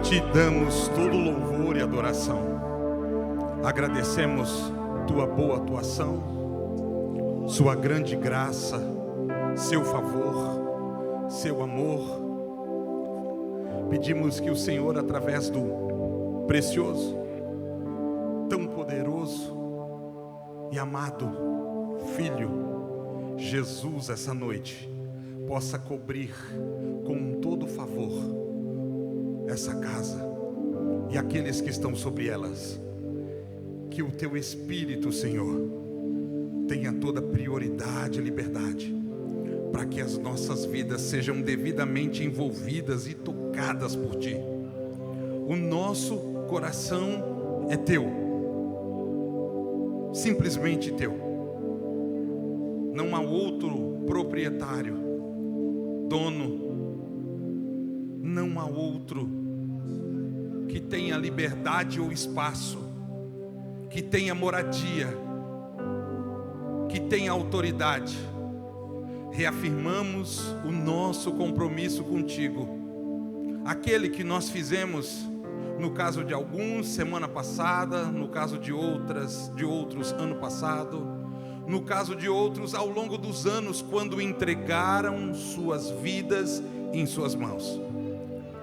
Ti damos todo louvor e adoração. Agradecemos Tua boa atuação, Sua grande graça, Seu favor, Seu amor. Pedimos que o Senhor, através do precioso, tão poderoso e amado Filho Jesus, essa noite, possa cobrir com todo favor essa casa e aqueles que estão sobre elas. Que o Teu Espírito, Senhor, tenha toda prioridade e liberdade, para que as nossas vidas sejam devidamente envolvidas e tocadas por Ti. O nosso coração é Teu, simplesmente Teu. Não há outro proprietário, dono, não há outro que tenha liberdade ou espaço, que tenha moradia, que tenha autoridade. Reafirmamos o nosso compromisso contigo, aquele que nós fizemos, no caso de alguns, semana passada, no caso de outros, ano passado, no caso de outros, ao longo dos anos, quando entregaram suas vidas em suas mãos.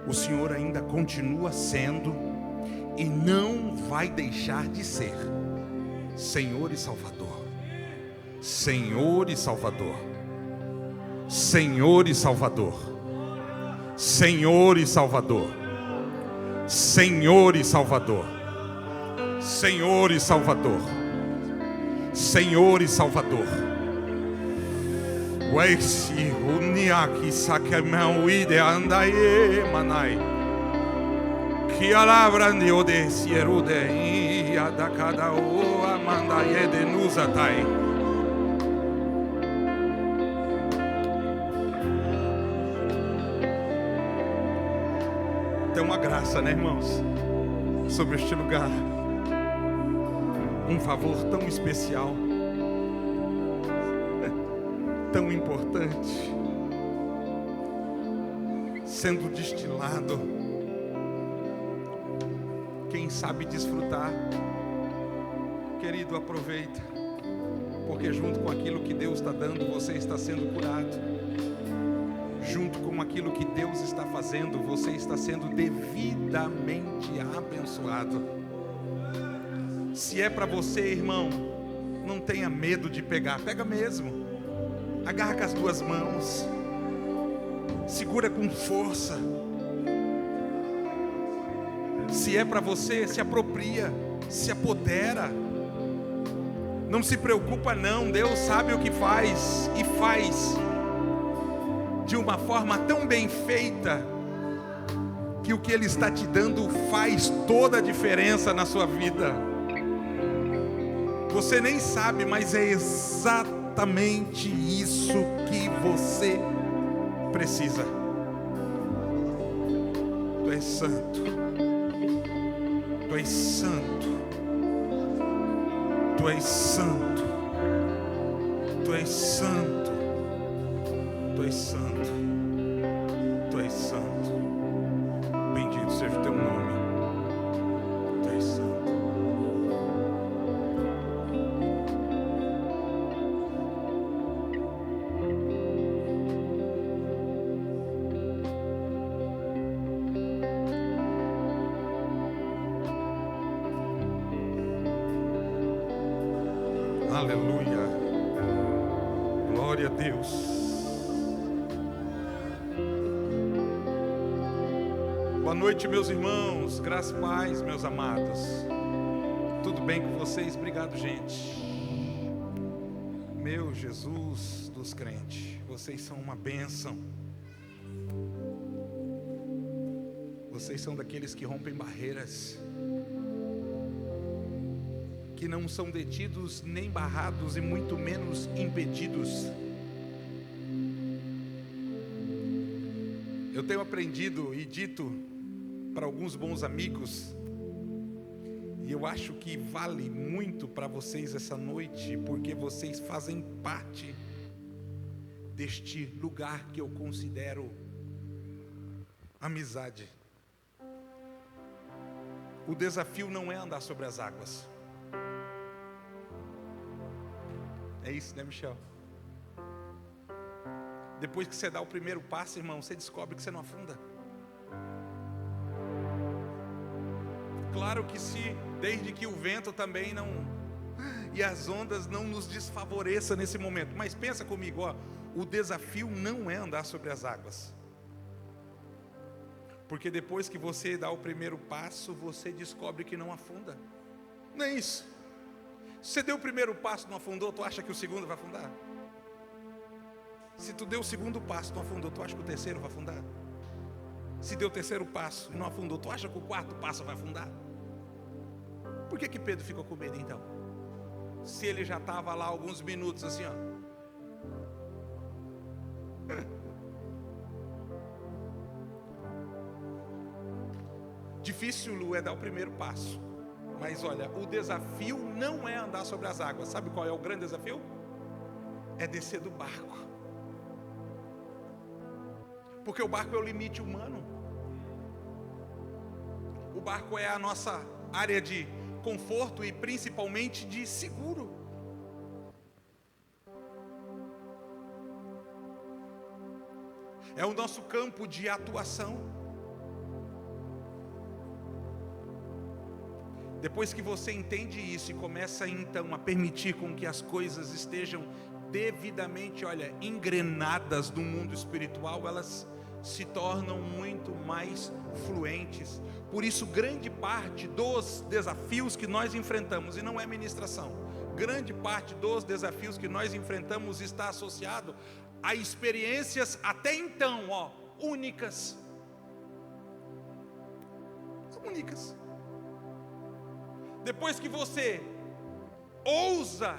O Senhor ainda continua sendo e não vai deixar de ser Senhor e Salvador. Senhor e Salvador. Senhor e Salvador. Senhor e Salvador. Senhor e Salvador. Senhor e Salvador. Senhor e Salvador. Waisi uniaki sakemau ide andaye manai. Que alabra de odesierude e adakada o amandaye de nuzatai. Tem uma graça, né, irmãos, sobre este lugar. Um favor tão especial, tão importante, sendo destilado. Quem sabe desfrutar, querido, aproveita, porque junto com aquilo que Deus está dando, você está sendo curado. Junto com aquilo que Deus está fazendo, você está sendo devidamente abençoado. Se é para você, irmão, não tenha medo de pegar, pega mesmo. Agarra com as duas mãos, segura com força. Se é para você, se apropria, se apodera. Não se preocupa não, Deus sabe o que faz e faz de uma forma tão bem feita, que o que Ele está te dando faz toda a diferença na sua vida. Você nem sabe, mas é exatamente isso que você precisa. Tu és santo, Tu és santo, Tu és santo, Tu és santo, Tu és santo, Tu és santo. Bendito seja o Teu nome. Tu és santo. Aleluia. Glória a Deus. Boa noite, meus irmãos, graça e paz, meus amados. Tudo bem com vocês? Obrigado, gente. Meu Jesus dos crentes, vocês são uma bênção. Vocês são daqueles que rompem barreiras, que não são detidos nem barrados e muito menos impedidos. Eu tenho aprendido e dito para alguns bons amigos, e eu acho que vale muito para vocês essa noite, porque vocês fazem parte deste lugar que eu considero amizade. O desafio não é andar sobre as águas. É isso, né, Michel? Depois que você dá o primeiro passo, irmão, você descobre que você não afunda. Claro que desde que o vento também não, e as ondas não nos desfavoreçam nesse momento. Mas pensa comigo, ó, o desafio não é andar sobre as águas. Porque depois que você dá o primeiro passo, você descobre que não afunda. Não é isso? Se você deu o primeiro passo e não afundou, tu acha que o segundo vai afundar? Se tu deu o segundo passo e não afundou, tu acha que o terceiro vai afundar? Se deu o terceiro passo e não afundou, tu acha que o quarto passo vai afundar? Por que Pedro ficou com medo então? Se ele já estava lá alguns minutos assim, ó. Difícil é dar o primeiro passo. Mas olha, o desafio não é andar sobre as águas. Sabe qual é o grande desafio? É descer do barco. Porque o barco é o limite humano. O barco é a nossa área de conforto e principalmente de seguro. É o nosso campo de atuação. Depois que você entende isso e começa então a permitir com que as coisas estejam devidamente, olha, engrenadas no mundo espiritual, elas se tornam muito mais fluentes. Por isso, grande parte dos desafios que nós enfrentamos, e não é ministração, grande parte dos desafios que nós enfrentamos está associado a experiências até então, ó, únicas. Únicas. Depois que você ousa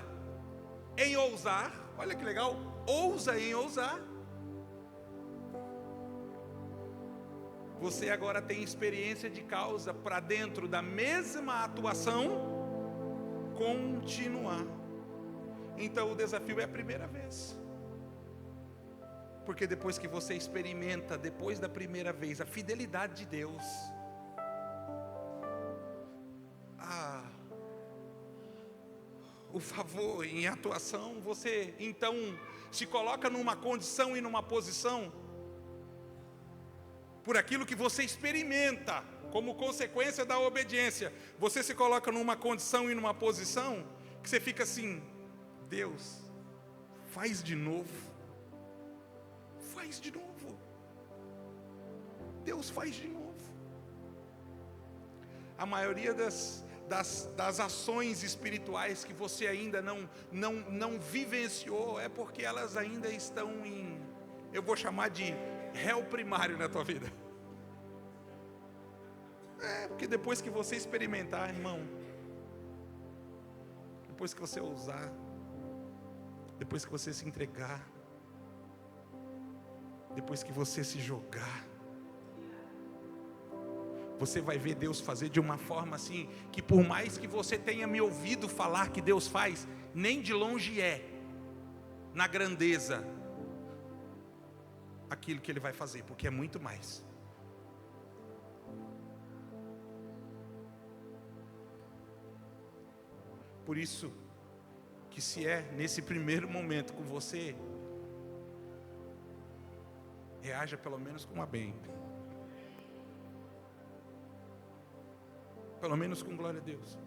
em ousar, olha que legal, ousa em ousar, você agora tem experiência de causa para dentro da mesma atuação continuar. Então o desafio é a primeira vez. Porque depois que você experimenta, depois da primeira vez, a fidelidade de Deus, o favor em atuação, você então se coloca numa condição e numa posição, por aquilo que você experimenta, como consequência da obediência, você se coloca numa condição e numa posição, que você fica assim, Deus, faz de novo, faz de novo, Deus faz de novo. A maioria das ações espirituais que você ainda não vivenciou, é porque elas ainda estão em, eu vou chamar de réu primário na tua vida. Porque depois que você experimentar, irmão, depois que você ousar, depois que você se entregar, depois que você se jogar, você vai ver Deus fazer de uma forma assim, que por mais que você tenha me ouvido falar que Deus faz, nem de longe é, na grandeza, aquilo que Ele vai fazer, porque é muito mais. Por isso, que se é nesse primeiro momento com você, reaja pelo menos com amém. Pelo menos com glória a Deus.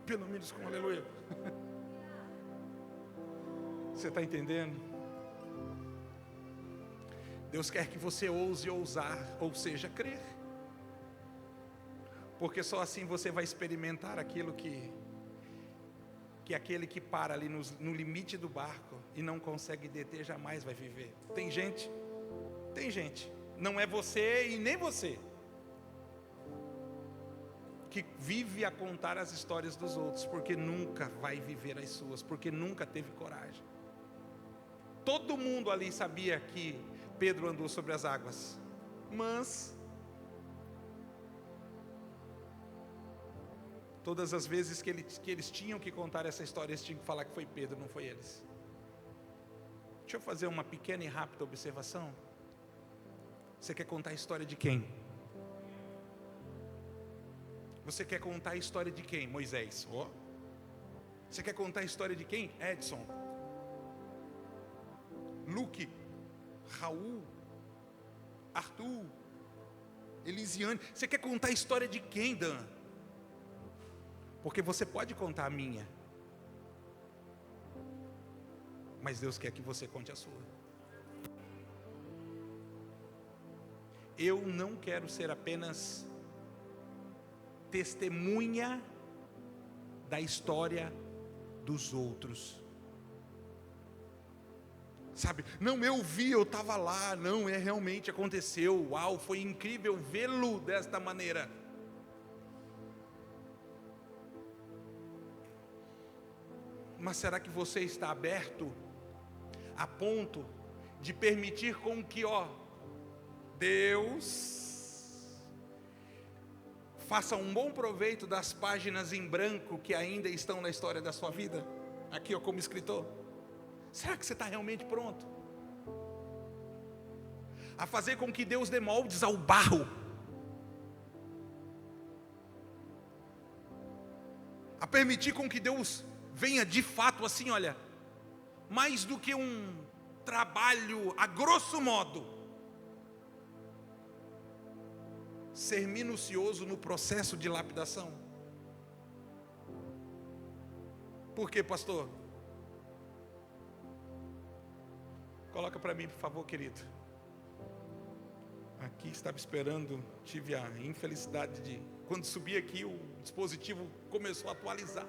Pelo menos com aleluia. Você está entendendo? Deus quer que você ouse ousar, ou seja, crer. Porque só assim você vai experimentar aquilo que aquele que para ali no limite do barco e não consegue deter, jamais vai viver. Tem gente, não é você e nem você, que vive a contar as histórias dos outros, porque nunca vai viver as suas, porque nunca teve coragem. Todo mundo ali sabia que Pedro andou sobre as águas, mas todas as vezes que eles tinham que contar essa história, eles tinham que falar que foi Pedro, não foi eles. Deixa eu fazer uma pequena e rápida observação. Você quer contar a história de quem? Você quer contar a história de quem? Moisés. Oh. Você quer contar a história de quem? Edson. Luke. Raul. Arthur. Elisiane. Você quer contar a história de quem, Dan? Porque você pode contar a minha, mas Deus quer que você conte a sua. Eu não quero ser apenas testemunha da história dos outros. Sabe, não, eu vi, eu estava lá, não, realmente aconteceu, uau, foi incrível vê-lo desta maneira. Mas será que você está aberto a ponto de permitir com que, Deus faça um bom proveito das páginas em branco que ainda estão na história da sua vida? Aqui, como escritor. Será que você está realmente pronto a fazer com que Deus dê moldes ao barro? A permitir com que Deus venha de fato assim, olha, mais do que um trabalho a grosso modo, ser minucioso no processo de lapidação. Por quê, pastor? Coloca para mim, por favor, querido. Aqui estava esperando, tive a infelicidade de, quando subi aqui, o dispositivo começou a atualizar.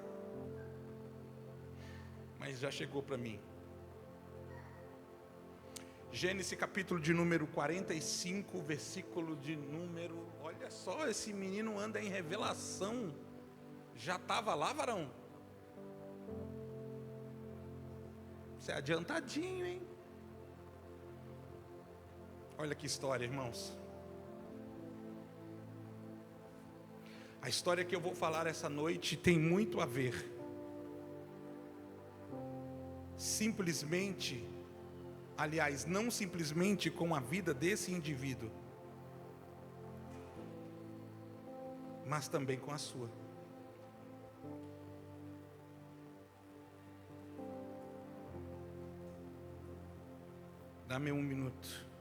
Mas já chegou para mim. Gênesis capítulo de número 45, versículo de número... Olha só, esse menino anda em revelação. Já estava lá, varão? Você é adiantadinho, hein? Olha que história, irmãos. A história que eu vou falar essa noite tem muito a ver simplesmente, aliás, não simplesmente com a vida desse indivíduo, mas também com a sua. Dá-me um minuto.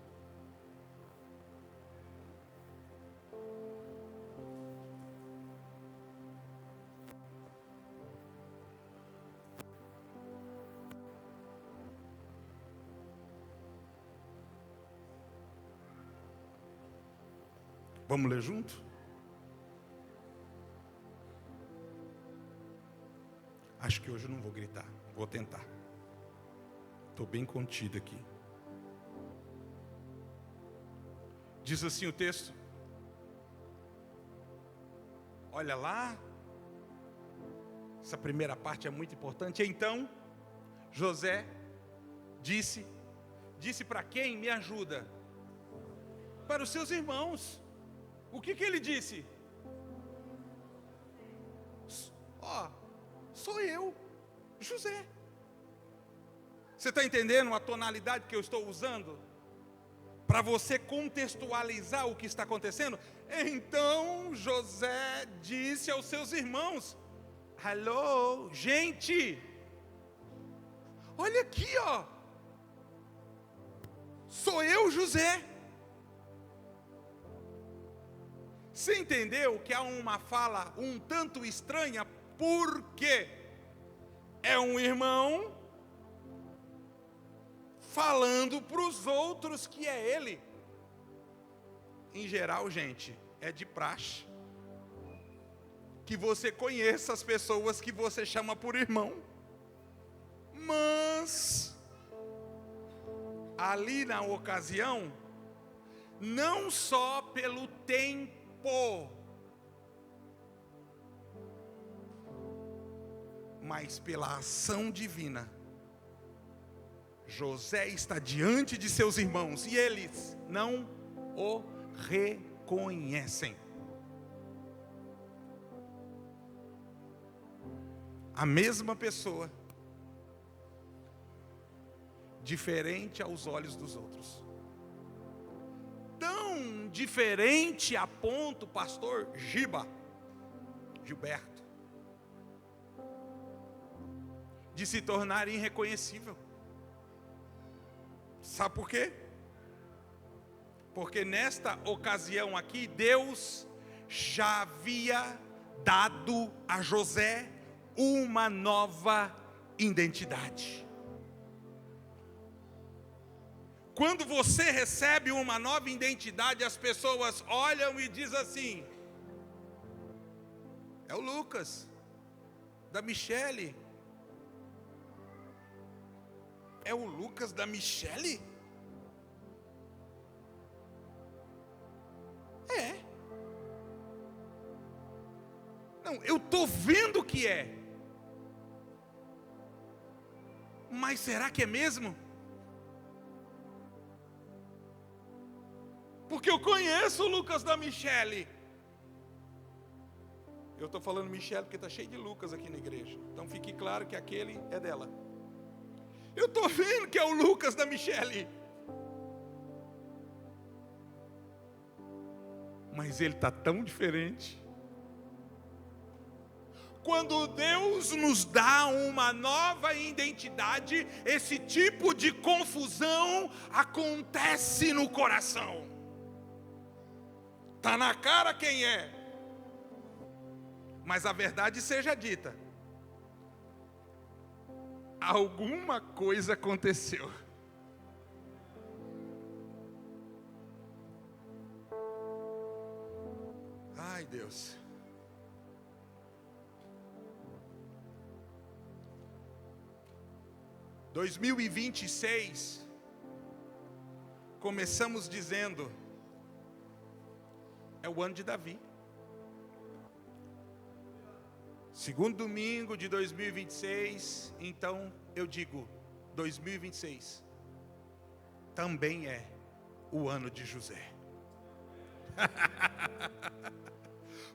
Vamos ler junto? Acho que hoje eu não vou gritar, vou tentar. Estou bem contido aqui. Diz assim o texto. Olha lá. Essa primeira parte é muito importante. Então, José disse para quem? Me ajuda. Para os seus irmãos. O que ele disse? Sou eu, José. Você está entendendo a tonalidade que eu estou usando? Para você contextualizar o que está acontecendo? Então José disse aos seus irmãos: alô, gente, olha aqui, sou eu, José. Você entendeu que há uma fala um tanto estranha? Porque é um irmão falando para os outros que é ele. Em geral, gente, é de praxe que você conheça as pessoas que você chama por irmão. Mas ali na ocasião, não só pelo tempo, mas pela ação divina, José está diante de seus irmãos e eles não o reconhecem. A mesma pessoa, diferente aos olhos dos outros. Tão diferente a ponto, pastor Giba, Gilberto, de se tornar irreconhecível. Sabe por quê? Porque nesta ocasião aqui, Deus já havia dado a José uma nova identidade. Quando você recebe uma nova identidade, as pessoas olham e dizem assim: é o Lucas, da Michele. É o Lucas da Michele? É. Não, eu estou vendo que é. Mas será que é mesmo? Porque eu conheço o Lucas da Michele. Eu estou falando Michele porque está cheio de Lucas aqui na igreja. Então fique claro que aquele é dela. Eu estou vendo que é o Lucas da Michele. Mas ele está tão diferente. Quando Deus nos dá uma nova identidade, esse tipo de confusão acontece no coração. Está na cara quem é. Mas a verdade seja dita, alguma coisa aconteceu. Ai, Deus. Em 2026, começamos dizendo, é o ano de Davi. Segundo domingo de 2026, então eu digo, 2026 também é o ano de José.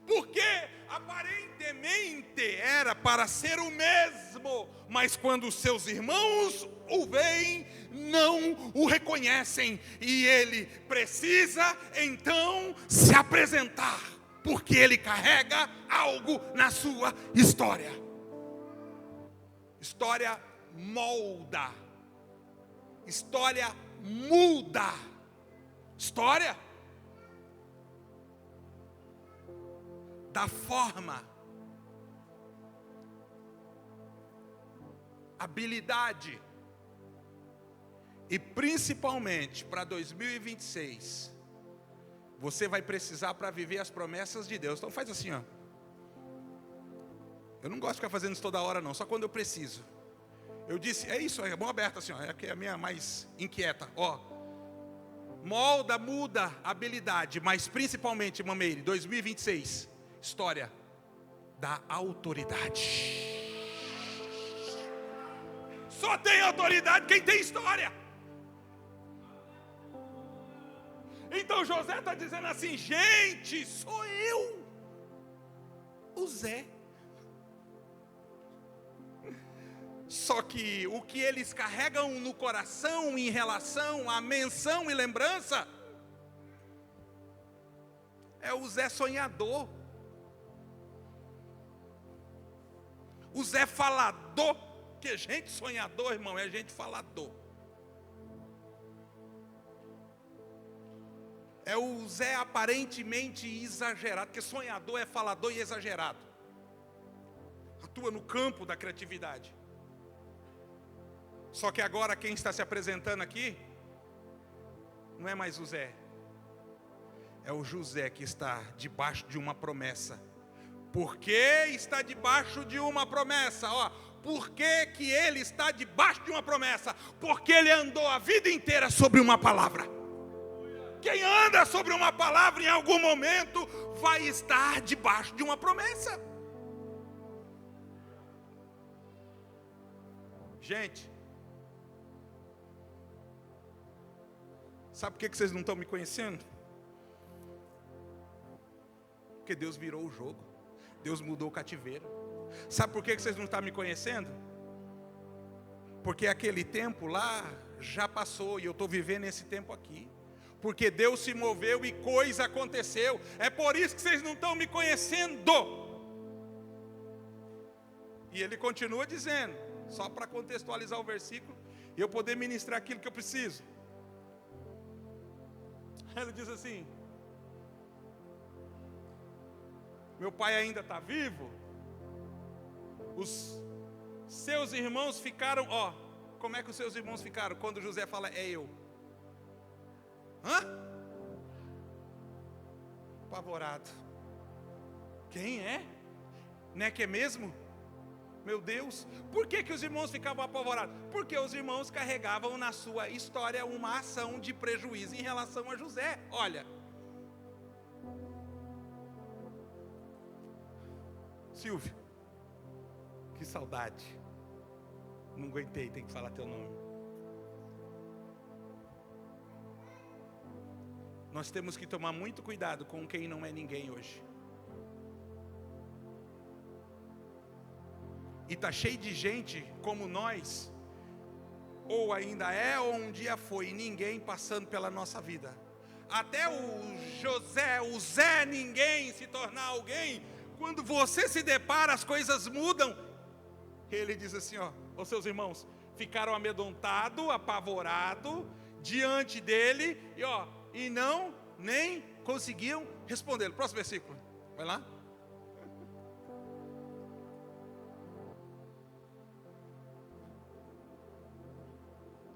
Porque aparentemente era para ser o mesmo, mas quando os seus irmãos o veem, não o reconhecem, e ele precisa então se apresentar, porque ele carrega algo na sua história. História molda, história muda, história da forma, habilidade, e principalmente para 2026, você vai precisar para viver as promessas de Deus. Então faz assim, ó. Eu não gosto de ficar fazendo isso toda hora não, só quando eu preciso. Eu disse, é isso, é mão aberta assim, ó, é a minha mais inquieta, ó. Molda, muda, habilidade, mas principalmente, Mameire, 2026, história da autoridade. Só tem autoridade quem tem história. Então José está dizendo assim, gente, sou eu, o Zé. Só que o que eles carregam no coração em relação à menção e lembrança é o Zé sonhador, o Zé falador, que gente sonhador, irmão, é gente falador. É o Zé aparentemente exagerado, porque sonhador é falador e exagerado. Atua no campo da criatividade. Só que agora quem está se apresentando aqui não é mais o Zé. É o José que está debaixo de uma promessa. Por que está debaixo de uma promessa? Ó, por que ele está debaixo de uma promessa? Porque ele andou a vida inteira sobre uma palavra. Quem anda sobre uma palavra em algum momento vai estar debaixo de uma promessa. Gente, sabe por que vocês não estão me conhecendo? Porque Deus virou o jogo. Deus mudou o cativeiro. Sabe por que vocês não estão me conhecendo? Porque aquele tempo lá já passou e eu estou vivendo esse tempo aqui. Porque Deus se moveu e coisa aconteceu. É por isso que vocês não estão me conhecendo. E ele continua dizendo, só para contextualizar o versículo, e eu poder ministrar aquilo que eu preciso. Ele diz assim: meu pai ainda está vivo? Os seus irmãos ficaram, como é que os seus irmãos ficaram quando José fala, é eu? Apavorado. Quem é? Não é que é mesmo? Meu Deus, por que os irmãos ficavam apavorados? Porque os irmãos carregavam na sua história uma ação de prejuízo em relação a José. Olha, Silvio, que saudade. Não aguentei, tem que falar teu nome. Nós temos que tomar muito cuidado com quem não é ninguém hoje. E está cheio de gente como nós, ou ainda é, ou um dia foi, ninguém passando pela nossa vida. Até o Zé Ninguém se tornar alguém, quando você se depara, as coisas mudam. Ele diz assim, os seus irmãos ficaram amedrontados, apavorados, diante dele, e não, nem conseguiam responder. Próximo versículo, vai lá.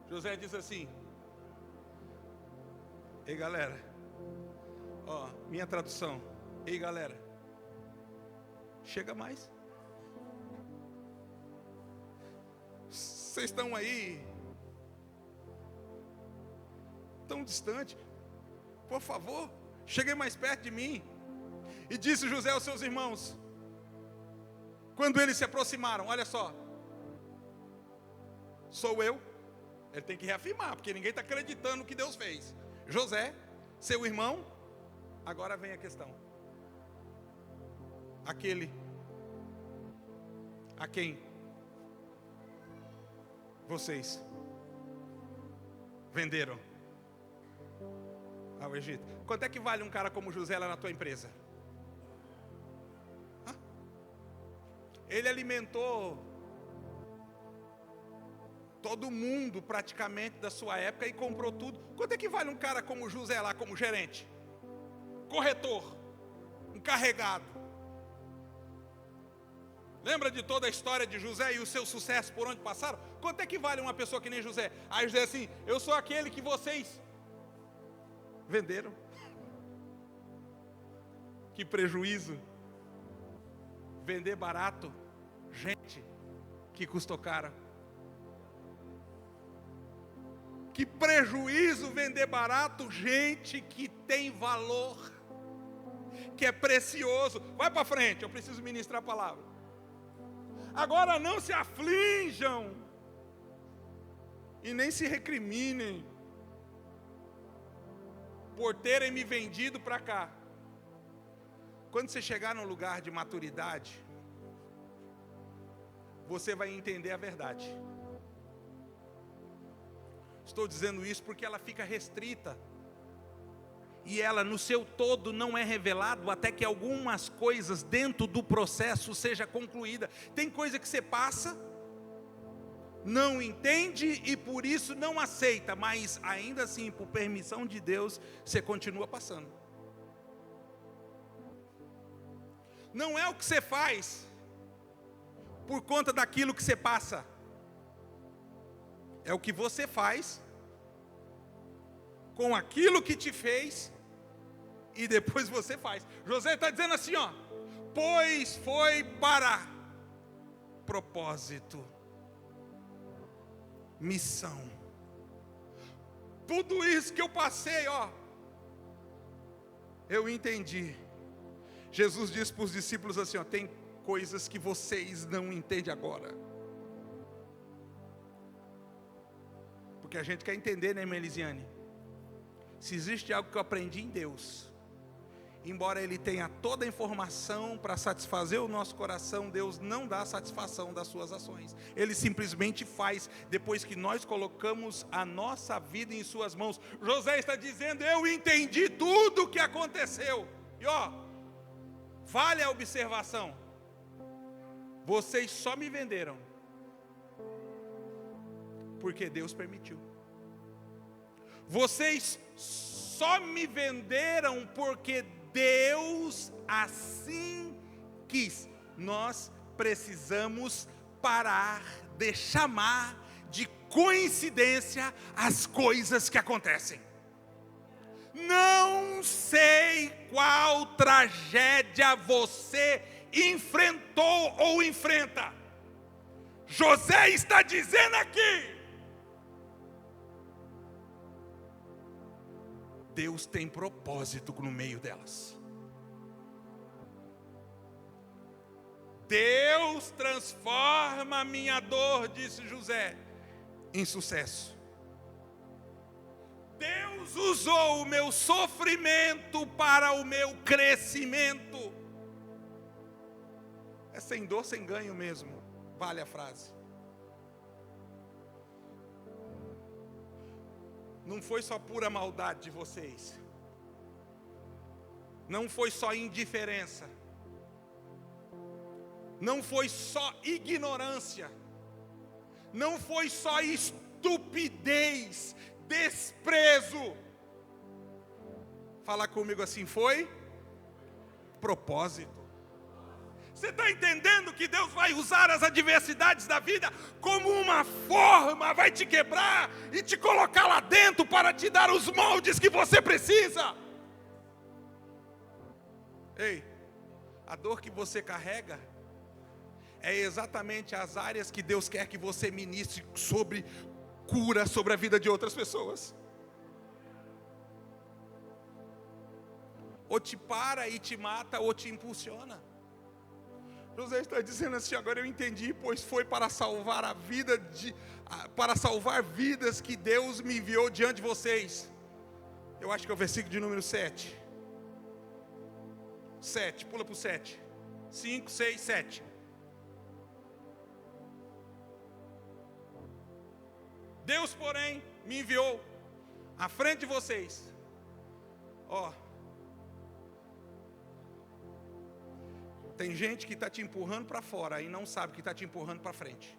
José diz assim, ei galera, minha tradução, ei galera, chega mais. Vocês estão aí, tão distante, por favor, cheguem mais perto de mim. E disse José aos seus irmãos, quando eles se aproximaram, olha só, sou eu. Ele tem que reafirmar, porque ninguém está acreditando no que Deus fez. José, seu irmão, agora vem a questão. Aquele a quem vocês venderam ao Egito. Quanto é que vale um cara como José lá na tua empresa? Ele alimentou todo mundo praticamente da sua época e comprou tudo. Quanto é que vale um cara como José lá, como gerente? Corretor, encarregado. Lembra de toda a história de José e o seu sucesso por onde passaram? Quanto é que vale uma pessoa que nem José? Aí José assim, eu sou aquele que vocês venderam. Que prejuízo. Vender barato, gente que custou caro. Que prejuízo vender barato, gente que tem valor, que é precioso. Vai para frente, eu preciso ministrar a palavra. Agora não se aflijam e nem se recriminem por terem me vendido para cá. Quando você chegar num lugar de maturidade, você vai entender a verdade. Estou dizendo isso porque ela fica restrita. E ela no seu todo não é revelado até que algumas coisas dentro do processo seja concluída. Tem coisa que você passa, não entende e por isso não aceita, mas ainda assim, por permissão de Deus, você continua passando. Não é o que você faz por conta daquilo que você passa. É o que você faz com aquilo que te fez e depois você faz. José está dizendo assim, pois foi para propósito, missão. Tudo isso que eu passei, eu entendi. Jesus disse para os discípulos assim, tem coisas que vocês não entendem agora. Porque a gente quer entender, né, irmã Elisiane? Se existe algo que eu aprendi em Deus, embora Ele tenha toda a informação para satisfazer o nosso coração, Deus não dá satisfação das suas ações. Ele simplesmente faz, depois que nós colocamos a nossa vida em suas mãos. José está dizendo, eu entendi tudo o que aconteceu. E vale a observação. Vocês só me venderam porque Deus permitiu. Vocês só me venderam porque Deus assim quis. Nós precisamos parar de chamar de coincidência as coisas que acontecem. Não sei qual tragédia você enfrentou ou enfrenta. José está dizendo aqui: Deus tem propósito no meio delas. Deus transforma a minha dor, disse José, em sucesso. Deus usou o meu sofrimento para o meu crescimento. É sem dor, sem ganho mesmo, vale a frase. Não foi só pura maldade de vocês. Não foi só indiferença. Não foi só ignorância. Não foi só estupidez, desprezo. Fala comigo assim, foi propósito. Você está entendendo que Deus vai usar as adversidades da vida como uma forma, vai te quebrar e te colocar lá dentro para te dar os moldes que você precisa? Ei, a dor que você carrega é exatamente as áreas que Deus quer que você ministre sobre cura sobre a vida de outras pessoas. Ou te para e te mata, ou te impulsiona. José está dizendo assim: agora eu entendi, pois foi para salvar a vida para salvar vidas que Deus me enviou diante de vocês. Eu acho que é o versículo de número 7. 7, pula para o 7. 5, 6, 7. Deus, porém, me enviou à frente de vocês. Tem gente que está te empurrando para fora e não sabe que está te empurrando para frente.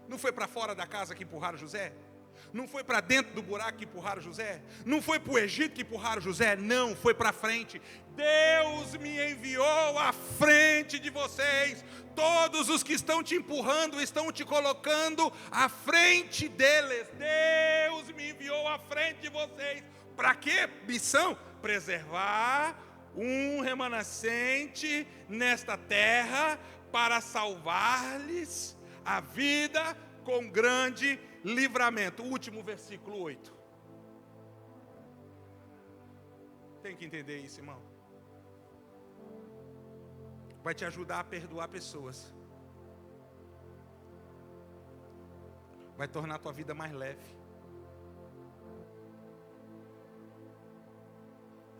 Não foi para fora da casa que empurraram José? Não foi para dentro do buraco que empurraram José? Não foi para o Egito que empurraram José? Não, foi para frente. Deus me enviou à frente de vocês. Todos os que estão te empurrando estão te colocando à frente deles. Deus me enviou à frente de vocês. Para quê? Missão: preservar um remanescente nesta terra, para salvar-lhes a vida com grande livramento. O último versículo 8. Tem que entender isso, irmão. Vai te ajudar a perdoar pessoas. Vai tornar a tua vida mais leve.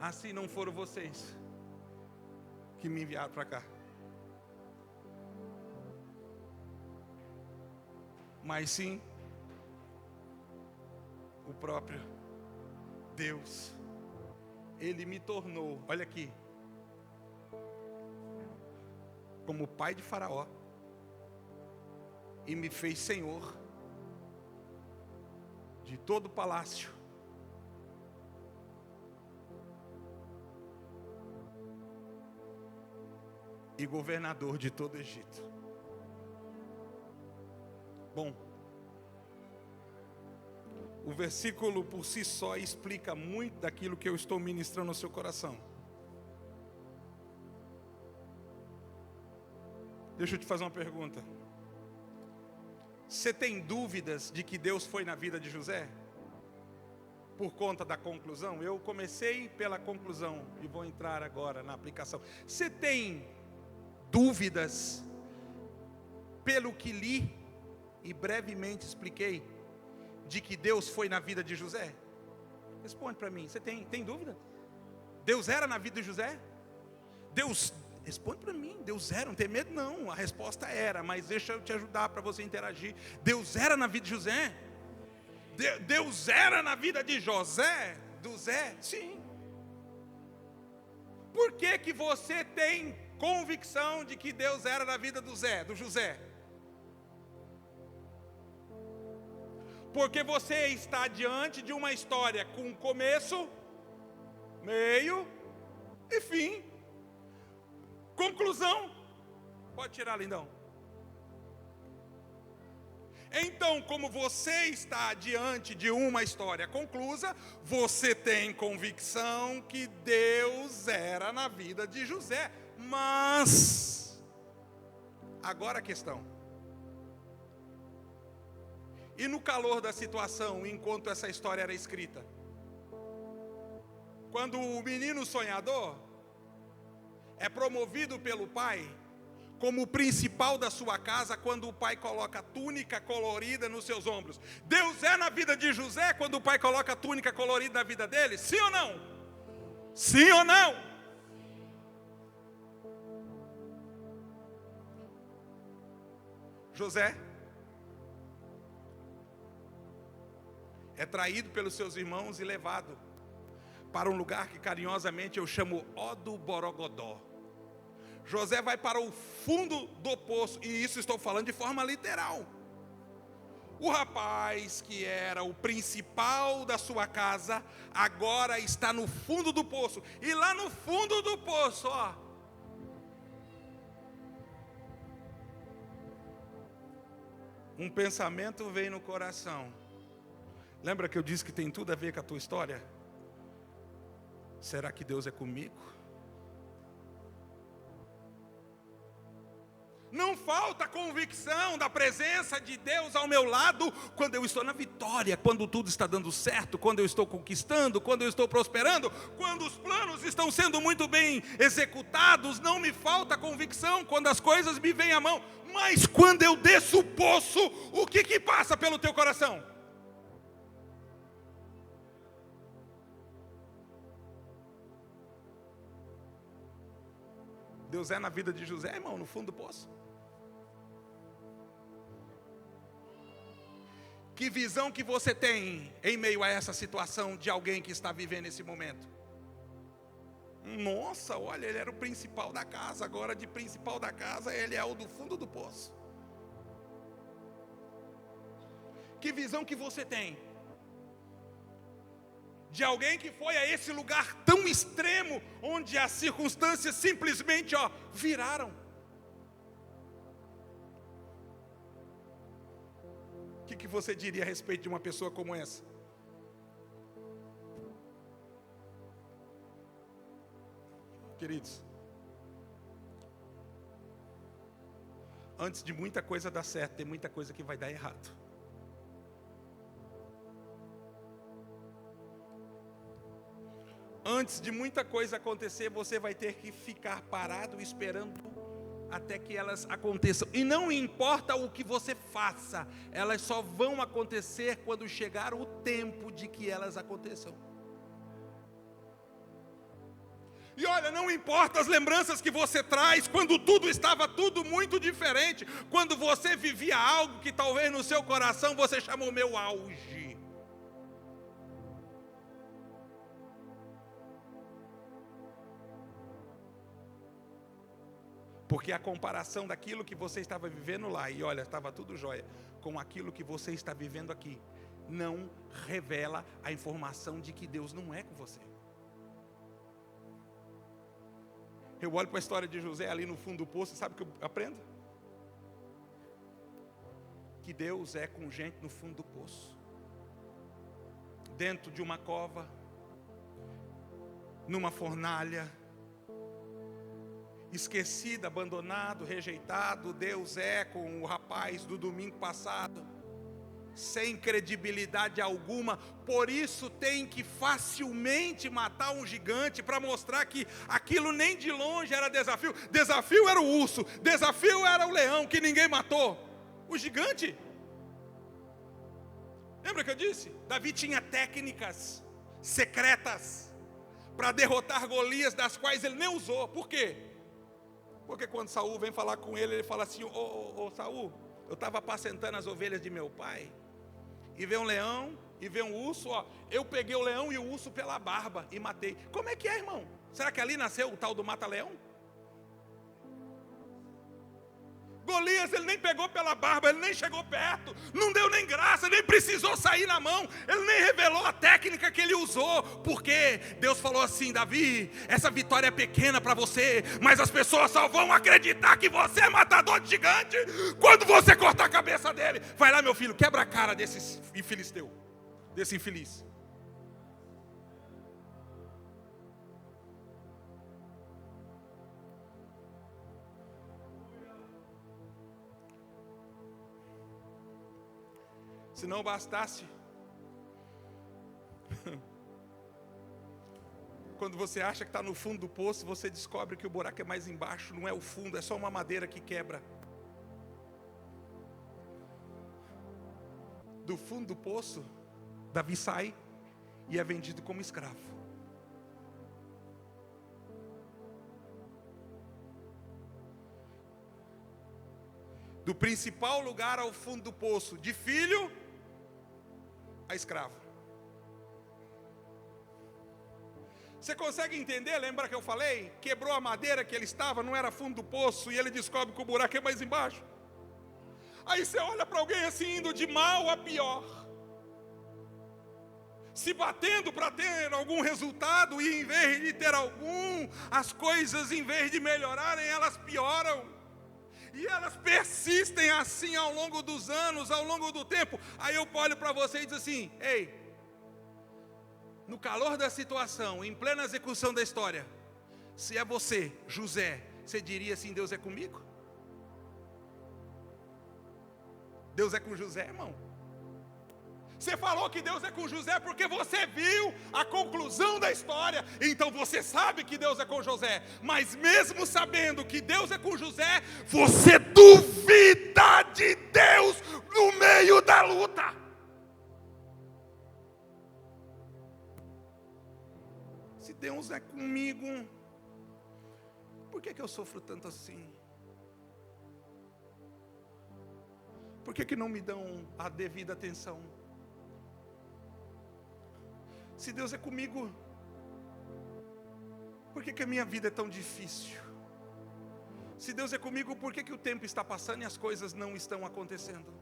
Assim não foram vocês que me enviaram para cá, mas sim o próprio Deus. Ele me tornou, olha aqui, como pai de Faraó, e me fez senhor de todo o palácio, e governador de todo o Egito. Bom, o versículo por si só explica muito daquilo que eu estou ministrando ao seu coração. Deixa eu te fazer uma pergunta. Você tem dúvidas de que Deus foi na vida de José? Por conta da conclusão? Eu comecei pela conclusão e vou entrar agora na aplicação. Você tem dúvidas pelo que li e brevemente expliquei de que Deus foi na vida de José? Responde para mim. Você tem dúvida? Deus era na vida de José? Responde para mim. Deus era, não tem medo não. A resposta era, mas deixa eu te ajudar para você interagir. Deus era na vida de José? Deus era na vida de José? Do Zé? Sim. Por que você tem convicção de que Deus era na vida do José? Porque você está diante de uma história com começo, meio e fim. Conclusão. Pode tirar, lindão. Então, como você está diante de uma história conclusa, você tem convicção que Deus era na vida de José. Mas, agora a questão. E no calor da situação, enquanto essa história era escrita? Quando o menino sonhador é promovido pelo pai como o principal da sua casa, quando o pai coloca a túnica colorida nos seus ombros. Deus é na vida de José quando o pai coloca a túnica colorida na vida dele? Sim ou não? Sim ou não? José é traído pelos seus irmãos e levado para um lugar que carinhosamente eu chamo Odo Borogodó. José vai para o fundo do poço, e isso estou falando de forma literal. O rapaz que era o principal da sua casa, agora está no fundo do poço. E lá no fundo do poço, ó, um pensamento vem no coração. Lembra que eu disse que tem tudo a ver com a tua história? Será que Deus é comigo? Não falta convicção da presença de Deus ao meu lado quando eu estou na vitória, quando tudo está dando certo, quando eu estou conquistando, quando eu estou prosperando, quando os planos estão sendo muito bem executados. Não me falta convicção quando as coisas me vêm à mão. Mas quando eu desço o poço, o que passa pelo teu coração? Deus é na vida de José, irmão, no fundo do poço. Que visão que você tem em meio a essa situação de alguém que está vivendo esse momento? Nossa, olha, ele era o principal da casa, agora de principal da casa ele é o do fundo do poço. Que visão que você tem de alguém que foi a esse lugar tão extremo, onde as circunstâncias simplesmente, viraram? O que você diria a respeito de uma pessoa como essa? Queridos, antes de muita coisa dar certo, tem muita coisa que vai dar errado. Antes de muita coisa acontecer, você vai ter que ficar parado esperando até que elas aconteçam. E não importa o que você faça, elas só vão acontecer quando chegar o tempo de que elas aconteçam. E olha, não importa as lembranças que você traz, quando estava tudo muito diferente, quando você vivia algo que talvez no seu coração você chamou meu auge. Porque a comparação daquilo que você estava vivendo lá, e olha, estava tudo jóia, com aquilo que você está vivendo aqui, não revela a informação de que Deus não é com você. Eu olho para a história de José ali no fundo do poço, sabe o que eu aprendo? Que Deus é com gente no fundo do poço, dentro de uma cova, numa fornalha, esquecido, abandonado, rejeitado. Deus é com o rapaz do domingo passado, sem credibilidade alguma. Por isso tem que facilmente matar um gigante, para mostrar que aquilo nem de longe era desafio. Desafio era o urso, desafio era o leão que ninguém matou. O gigante, lembra que eu disse? Davi tinha técnicas secretas para derrotar Golias, das quais ele nem usou. Por quê? Porque quando Saul vem falar com ele, ele fala assim: ô Saul, eu estava apacentando as ovelhas de meu pai, e vê um leão, e vê um urso, eu peguei o leão e o urso pela barba e matei. Como é que é, irmão? Será que ali nasceu o tal do mata-leão? Golias, ele nem pegou pela barba, ele nem chegou perto, não deu nem graça, nem precisou sair na mão, ele nem revelou a técnica que ele usou, porque Deus falou assim: Davi, essa vitória é pequena para você, mas as pessoas só vão acreditar que você é matador de gigante quando você cortar a cabeça dele. Vai lá, meu filho, quebra a cara desse filisteu, desse infeliz. Se não bastasse, quando você acha que está no fundo do poço, você descobre que o buraco é mais embaixo, não é o fundo, é só uma madeira que quebra. Do fundo do poço, Davi sai e é vendido como escravo. Do principal lugar ao fundo do poço, de filho a escravo. Você consegue entender? Lembra que eu falei? Quebrou a madeira que ele estava, não era fundo do poço, e ele descobre que o buraco é mais embaixo. Aí você olha para alguém assim, indo de mal a pior, se batendo para ter algum resultado, e em vez de ter algum, as coisas, em vez de melhorarem, elas pioram. E elas persistem assim ao longo dos anos, ao longo do tempo. Aí eu olho para você e digo assim: ei, no calor da situação, em plena execução da história, se é você, José, você diria assim: Deus é comigo? Deus é com José, irmão? Você falou que Deus é com José porque você viu a conclusão da história, então você sabe que Deus é com José. Mas mesmo sabendo que Deus é com José, você duvida de Deus no meio da luta. Se Deus é comigo, por que eu sofro tanto assim? Por que não me dão a devida atenção? Se Deus é comigo, por que a minha vida é tão difícil? Se Deus é comigo, por que o tempo está passando e as coisas não estão acontecendo?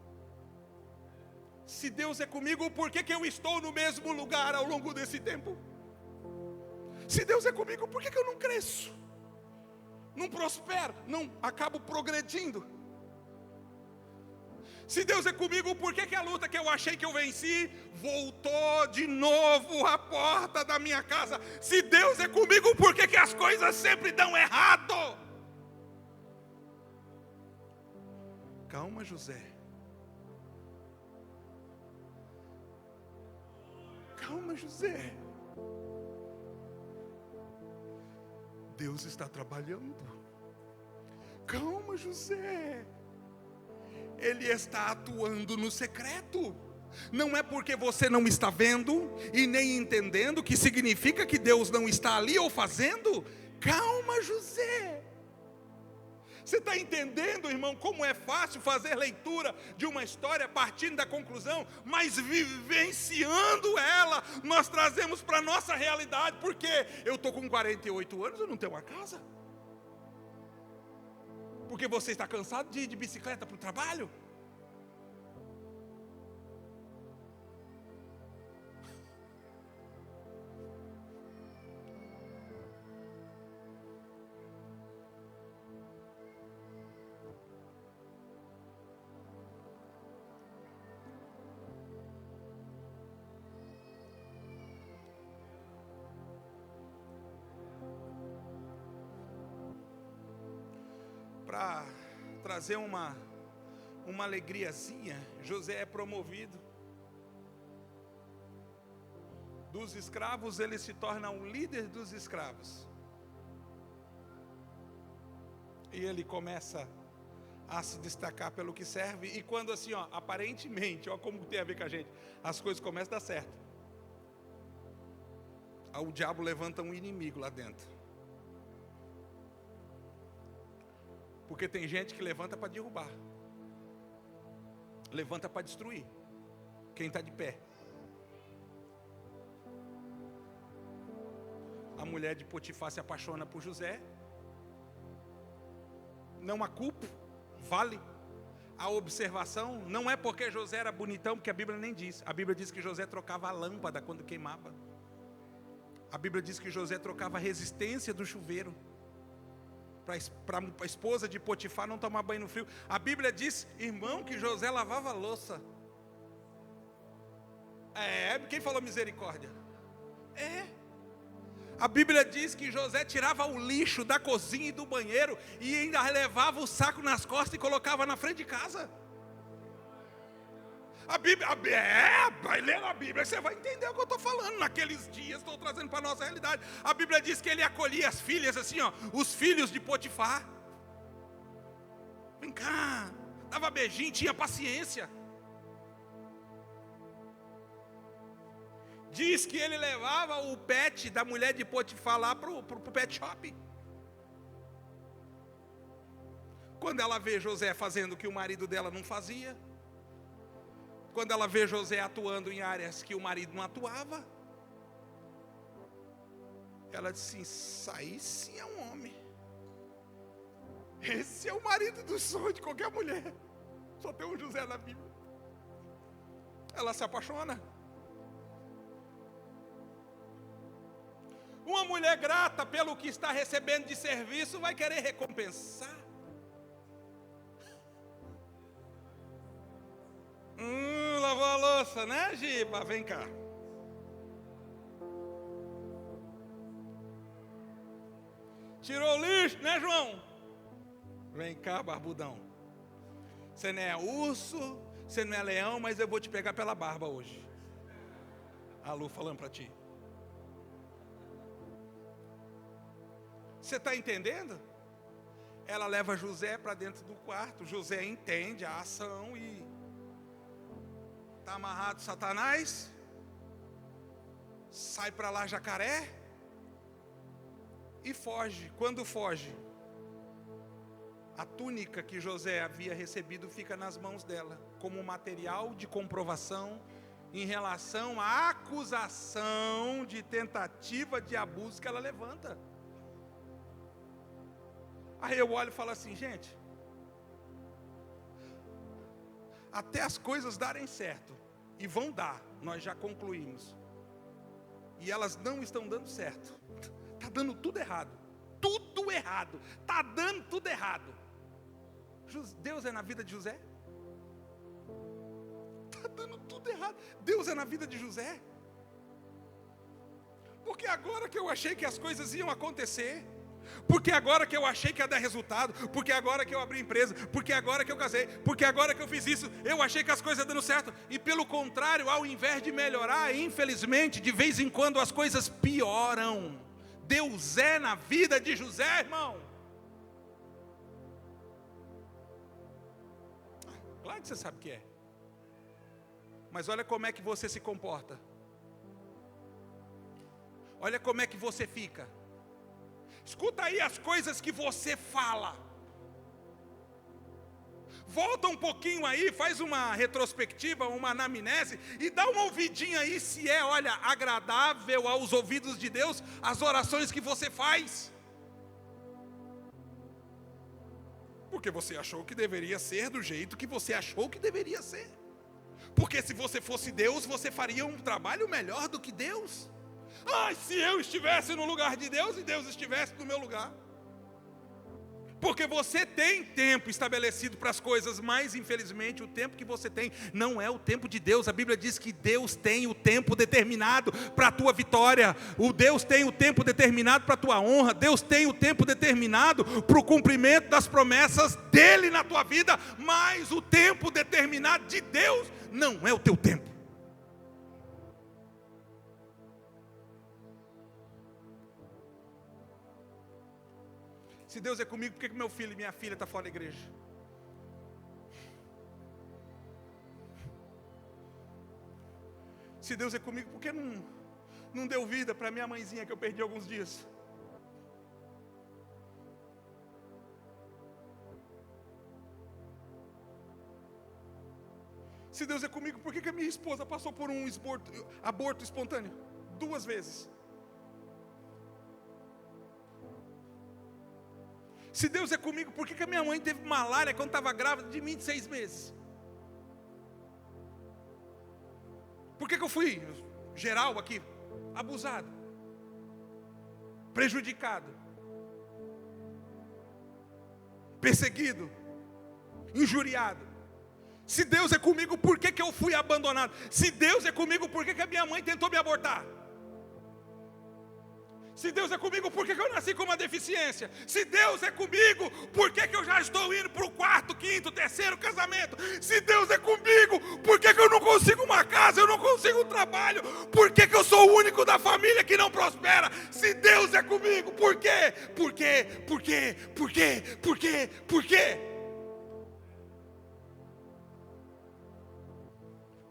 Se Deus é comigo, por que eu estou no mesmo lugar ao longo desse tempo? Se Deus é comigo, por que eu não cresço? Não prospero, não acabo progredindo? Se Deus é comigo, por que a luta que eu achei que eu venci voltou de novo à porta da minha casa? Se Deus é comigo, por que as coisas sempre dão errado? Calma, José. Calma, José. Deus está trabalhando. Calma, José. Ele está atuando no secreto. Não é porque você não está vendo e nem entendendo que significa que Deus não está ali ou fazendo. Calma, José. Você está entendendo, irmão, como é fácil fazer leitura de uma história partindo da conclusão, mas vivenciando ela, nós trazemos para a nossa realidade. Porque eu estou com 48 anos, eu não tenho uma casa. Porque você está cansado de ir de bicicleta para o trabalho? Para trazer uma alegriazinha, José é promovido. Dos escravos, ele se torna um líder dos escravos. E ele começa a se destacar pelo que serve. E quando assim, aparentemente, como tem a ver com a gente, as coisas começam a dar certo, aí o diabo levanta um inimigo lá dentro. Porque tem gente que levanta para derrubar, levanta para destruir quem está de pé. A mulher de Potifar se apaixona por José, não a culpa, Vale a observação. Não é porque José era bonitão, porque a Bíblia nem diz. A Bíblia diz que José trocava a lâmpada quando queimava. A Bíblia diz que José trocava a resistência do chuveiro para a esposa de Potifar não tomar banho no frio. A Bíblia diz, irmão, que José lavava a louça. Quem falou misericórdia? A Bíblia diz que José tirava o lixo da cozinha e do banheiro e ainda levava o saco nas costas e colocava na frente de casa. A Bíblia, vai ler a Bíblia, você vai entender o que eu estou falando. Naqueles dias, estou trazendo para a nossa realidade. A Bíblia diz que ele acolhia as filhas assim, os filhos de Potifar. Vem cá, dava beijinho, tinha paciência. Diz que ele levava o pet da mulher de Potifar lá para o pet shop. Quando ela vê José fazendo o que o marido dela não fazia, quando ela vê José atuando em áreas que o marido não atuava, ela diz assim: isso aí sim é um homem. Esse é o marido do sonho de qualquer mulher. Só tem um José na Bíblia. Ela se apaixona. Uma mulher grata pelo que está recebendo de serviço vai querer recompensar. Lavou a louça, né, Giba? Vem cá. Tirou o lixo, né, João? Vem cá, barbudão. Você não é urso, você não é leão, mas eu vou te pegar pela barba hoje. A Lu falando para ti. Você está entendendo? Ela leva José para dentro do quarto. José entende a ação e está amarrado Satanás. Sai para lá jacaré e foge. Quando foge, a túnica que José havia recebido fica nas mãos dela, como material de comprovação em relação à acusação de tentativa de abuso que ela levanta. Aí eu olho e falo assim: gente, até as coisas darem certo, e vão dar, nós já concluímos, e elas não estão dando certo, está dando tudo errado, está dando tudo errado. Deus é na vida de José? Está dando tudo errado. Deus é na vida de José? Porque agora que eu achei que as coisas iam acontecer, porque agora que eu achei que ia dar resultado, porque agora que eu abri empresa, porque agora que eu casei, porque agora que eu fiz isso, eu achei que as coisas iam dando certo, e pelo contrário, ao invés de melhorar, infelizmente, de vez em quando as coisas pioram. Deus é na vida de José, irmão. Claro que você sabe que é. Mas olha como é que você se comporta. Olha como é que você fica. Escuta aí as coisas que você fala. Volta um pouquinho aí, faz uma retrospectiva, uma anamnese e dá uma ouvidinha aí se é, olha, agradável aos ouvidos de Deus as orações que você faz. Porque você achou que deveria ser do jeito que você achou que deveria ser. Porque se você fosse Deus, você faria um trabalho melhor do que Deus. Se eu estivesse no lugar de Deus e Deus estivesse no meu lugar. Porque você tem tempo estabelecido para as coisas, mas infelizmente o tempo que você tem não é o tempo de Deus. A Bíblia diz que Deus tem o tempo determinado para a tua vitória. Deus tem o tempo determinado para a tua honra. Deus tem o tempo determinado para o cumprimento das promessas dEle na tua vida. Mas o tempo determinado de Deus não é o teu tempo. Se Deus é comigo, por que meu filho e minha filha estão fora da igreja? Se Deus é comigo, por que não deu vida para minha mãezinha que eu perdi alguns dias? Se Deus é comigo, por que a minha esposa passou por um aborto espontâneo 2 vezes? Se Deus é comigo, por que a minha mãe teve malária quando estava grávida de mim de 6 meses? Por que eu fui, geral aqui, abusado, prejudicado, perseguido, injuriado? Se Deus é comigo, por que eu fui abandonado? Se Deus é comigo, por que a minha mãe tentou me abortar? Se Deus é comigo, por que eu nasci com uma deficiência? Se Deus é comigo, por que eu já estou indo para o 4º, 5º, 3º casamento? Se Deus é comigo, por que eu não consigo uma casa, eu não consigo um trabalho? Por que eu sou o único da família que não prospera? Se Deus é comigo, por quê? Por quê? Por quê? Por quê? Por quê? Por quê?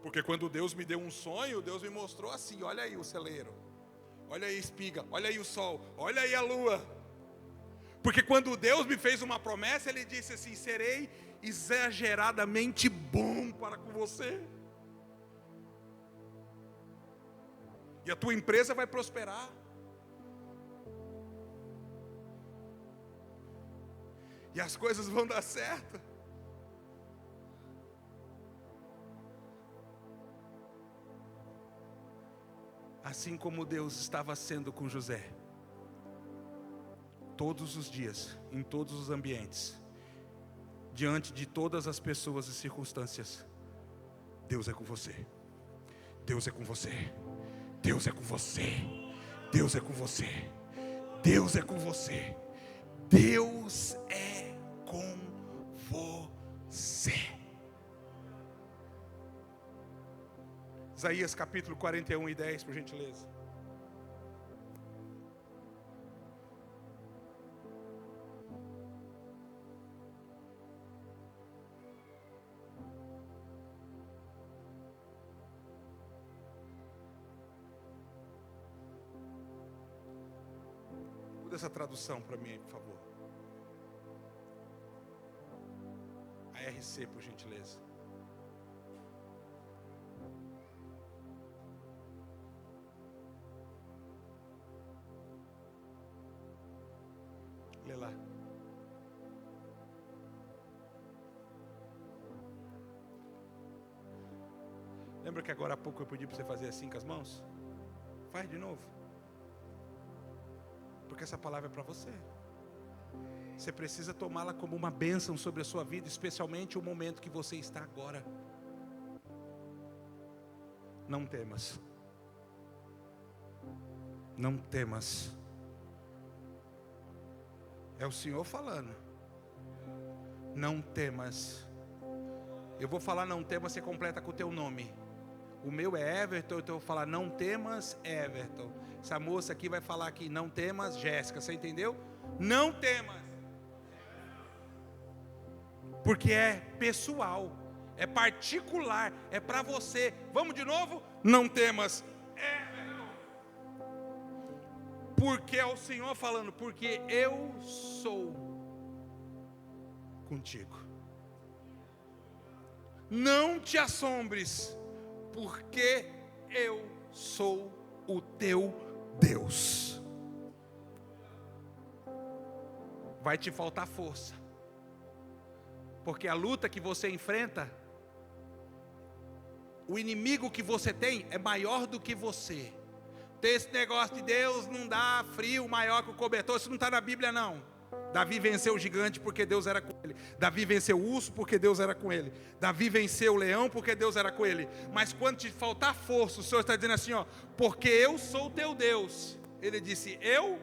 Porque quando Deus me deu um sonho, Deus me mostrou assim: olha aí o celeiro, olha aí a espiga, olha aí o sol, olha aí a lua. Porque quando Deus me fez uma promessa, Ele disse assim: serei exageradamente bom para com você, e a tua empresa vai prosperar, e as coisas vão dar certo. Assim como Deus estava sendo com José, todos os dias, em todos os ambientes, diante de todas as pessoas e circunstâncias, Deus é com você, Deus é com você, Deus é com você, Deus é com você, Deus é com você, Deus é com você. Isaías capítulo 41 e 10, por gentileza. Muda essa tradução para mim, por favor. A RC, por gentileza. Lê lá. Lembra que agora há pouco eu pedi para você fazer assim com as mãos? Faz de novo. Porque essa palavra é para você. Você precisa tomá-la como uma bênção sobre a sua vida, especialmente o momento que você está agora. Não temas. Não temas. É o Senhor falando. Não temas. Eu vou falar não temas, você completa com o teu nome. O meu é Everton, então eu vou falar não temas, Everton. Essa moça aqui vai falar aqui não temas, Jéssica. Você entendeu? Não temas. Porque é pessoal, é particular, é para você. Vamos de novo? Não temas, Everton. Porque é o Senhor falando, porque eu sou contigo. Não te assombres, porque eu sou o teu Deus. Vai te faltar força, porque a luta que você enfrenta, o inimigo que você tem é maior do que você. Tem esse negócio de Deus não dá frio maior que o cobertor, isso não está na Bíblia não. Davi venceu o gigante porque Deus era com ele. Davi venceu o urso porque Deus era com ele. Davi venceu o leão porque Deus era com ele. Mas quando te faltar força, o Senhor está dizendo assim, ó, porque eu sou o teu Deus. Ele disse, eu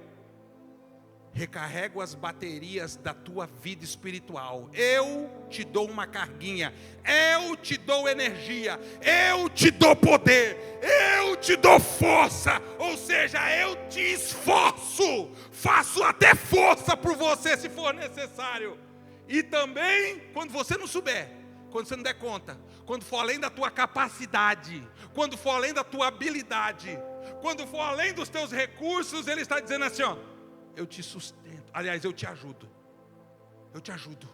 recarrego as baterias da tua vida espiritual. Eu te dou uma carguinha. Eu te dou energia. Eu te dou poder. Eu te dou força. Ou seja, eu te esforço. Faço até força por você se for necessário. E também, quando você não souber, quando você não der conta, quando for além da tua capacidade, quando for além da tua habilidade, quando for além dos teus recursos, Ele está dizendo assim, ó, eu te sustento, aliás, eu te ajudo. Eu te ajudo.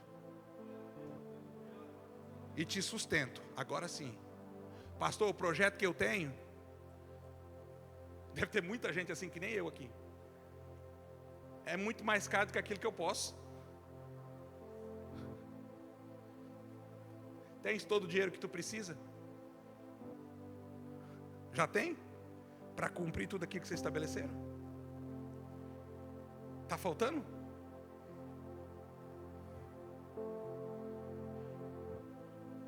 E te sustento. Agora sim. Pastor, o projeto que eu tenho, deve ter muita gente assim que nem eu aqui. É muito mais caro do que aquilo que eu posso. Tens todo o dinheiro que tu precisa? Já tem? Para cumprir tudo aquilo que vocês estabeleceram? Está faltando?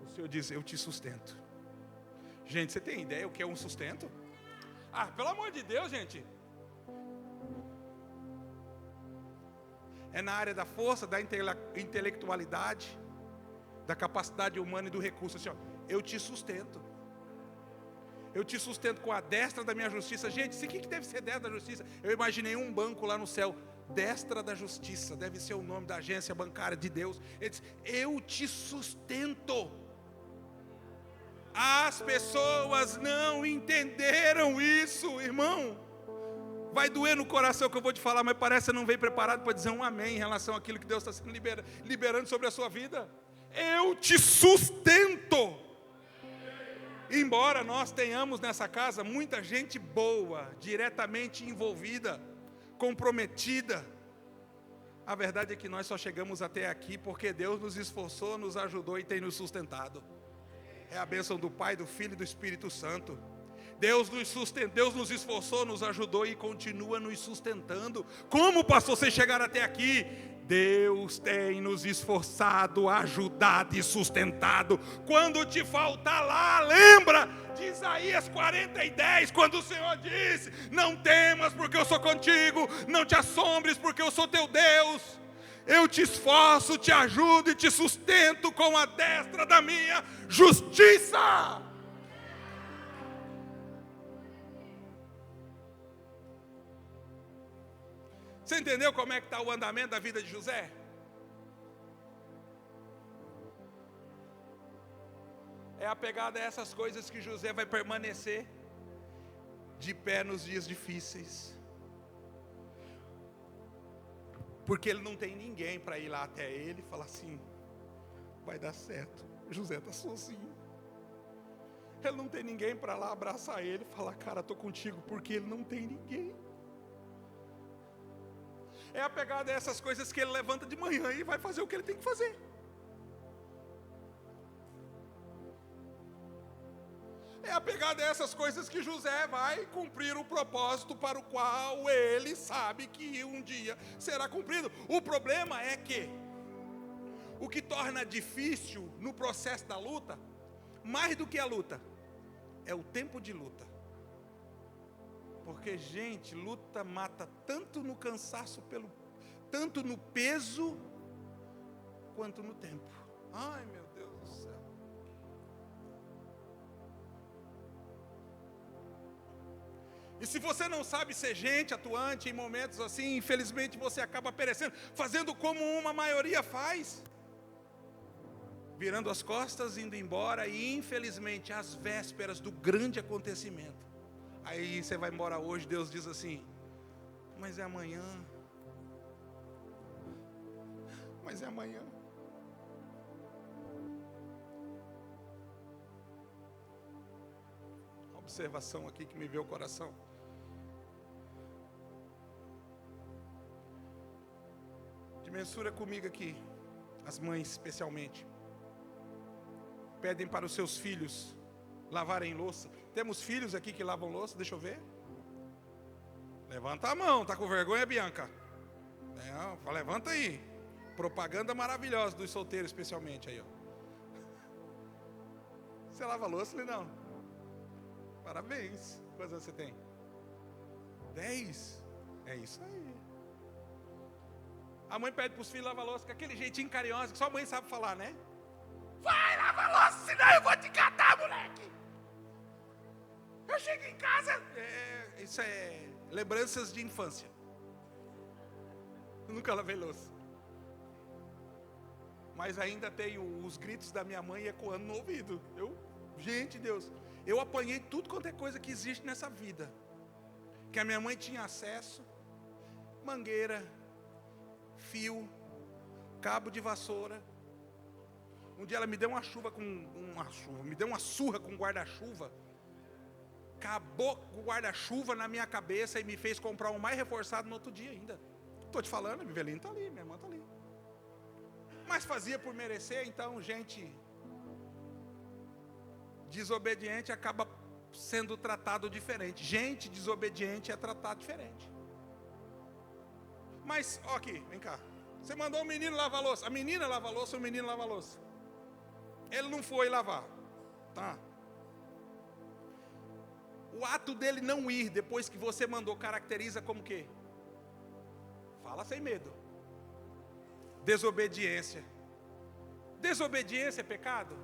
O Senhor diz, eu te sustento. Gente, você tem ideia o que é um sustento? Ah, pelo amor de Deus, gente. É na área da força, da intelectualidade, da capacidade humana e do recurso. Assim, ó, eu te sustento. Eu te sustento com a destra da minha justiça. Gente, isso aqui que deve ser destra da justiça. Eu imaginei um banco lá no céu. Destra da justiça. Deve ser o nome da agência bancária de Deus. Ele diz, eu te sustento. As pessoas não entenderam isso, irmão. Vai doer no coração que eu vou te falar, mas parece que você não veio preparado para dizer um amém em relação àquilo que Deus está sendo liberando sobre a sua vida. Eu te sustento. Embora nós tenhamos nessa casa muita gente boa, diretamente envolvida, comprometida, a verdade é que nós só chegamos até aqui porque Deus nos esforçou, nos ajudou e tem nos sustentado. É a bênção do Pai, do Filho e do Espírito Santo. Deus nos sustentou, Deus nos esforçou, nos ajudou e continua nos sustentando. Como, pastor, vocês chegaram até aqui? Deus tem nos esforçado, ajudado e sustentado. Quando te faltar lá, lembra de Isaías 40:10, quando o Senhor disse, não temas porque eu sou contigo, não te assombres porque eu sou teu Deus. Eu te esforço, te ajudo e te sustento com a destra da minha justiça. Você entendeu como é que está o andamento da vida de José? É apegado a essas coisas que José vai permanecer de pé nos dias difíceis. Porque ele não tem ninguém para ir lá até ele e falar assim, vai dar certo, José está sozinho. Ele não tem ninguém para lá abraçar ele e falar, cara, estou contigo, porque ele não tem ninguém. É apegado a essas coisas que ele levanta de manhã e vai fazer o que ele tem que fazer. É apegado a essas coisas que José vai cumprir o propósito para o qual ele sabe que um dia será cumprido. O problema é que o que torna difícil no processo da luta, mais do que a luta, é o tempo de luta. Porque, gente, luta mata tanto no cansaço, tanto no peso, quanto no tempo. Ai, meu Deus do céu. E se você não sabe ser gente atuante em momentos assim, infelizmente você acaba perecendo, fazendo como uma maioria faz. Virando as costas, indo embora e infelizmente às vésperas do grande acontecimento. Aí você vai embora hoje, Deus diz assim, mas é amanhã. Mas é amanhã. Uma observação aqui que me veio ao coração. Mensura comigo aqui, as mães especialmente, pedem para os seus filhos lavarem louça. Temos filhos aqui que lavam louça, deixa eu ver. Levanta a mão, tá com vergonha, Bianca? Levanta aí. Propaganda maravilhosa dos solteiros especialmente aí, ó. Você lava louça, Linão? Parabéns. Quantos anos você tem? 10? É isso aí. A mãe pede para os filhos lavar louça com aquele jeitinho carinhoso que só a mãe sabe falar, né? Vai lavar louça, senão eu vou te catar, moleque. Eu chego em casa. Isso é lembranças de infância. Eu nunca lavei louça. Mas ainda tenho os gritos da minha mãe ecoando no ouvido. Gente, Deus, eu apanhei tudo quanto é coisa que existe nessa vida. Que a minha mãe tinha acesso. Mangueira, fio, cabo de vassoura. Um dia ela me deu me deu uma surra com guarda-chuva. Acabou com o guarda-chuva na minha cabeça e me fez comprar um mais reforçado no outro dia ainda. Estou te falando, a Vivelino está ali, minha irmã está ali. Mas fazia por merecer, então, gente, desobediente acaba sendo tratado diferente. Gente desobediente é tratado diferente. Mas, ó aqui, vem cá. Você mandou o menino lavar a louça. A menina lava a louça, o menino lava a louça. Ele não foi lavar. Tá. O ato dele não ir depois que você mandou caracteriza como o quê? Fala sem medo. Desobediência. Desobediência é pecado?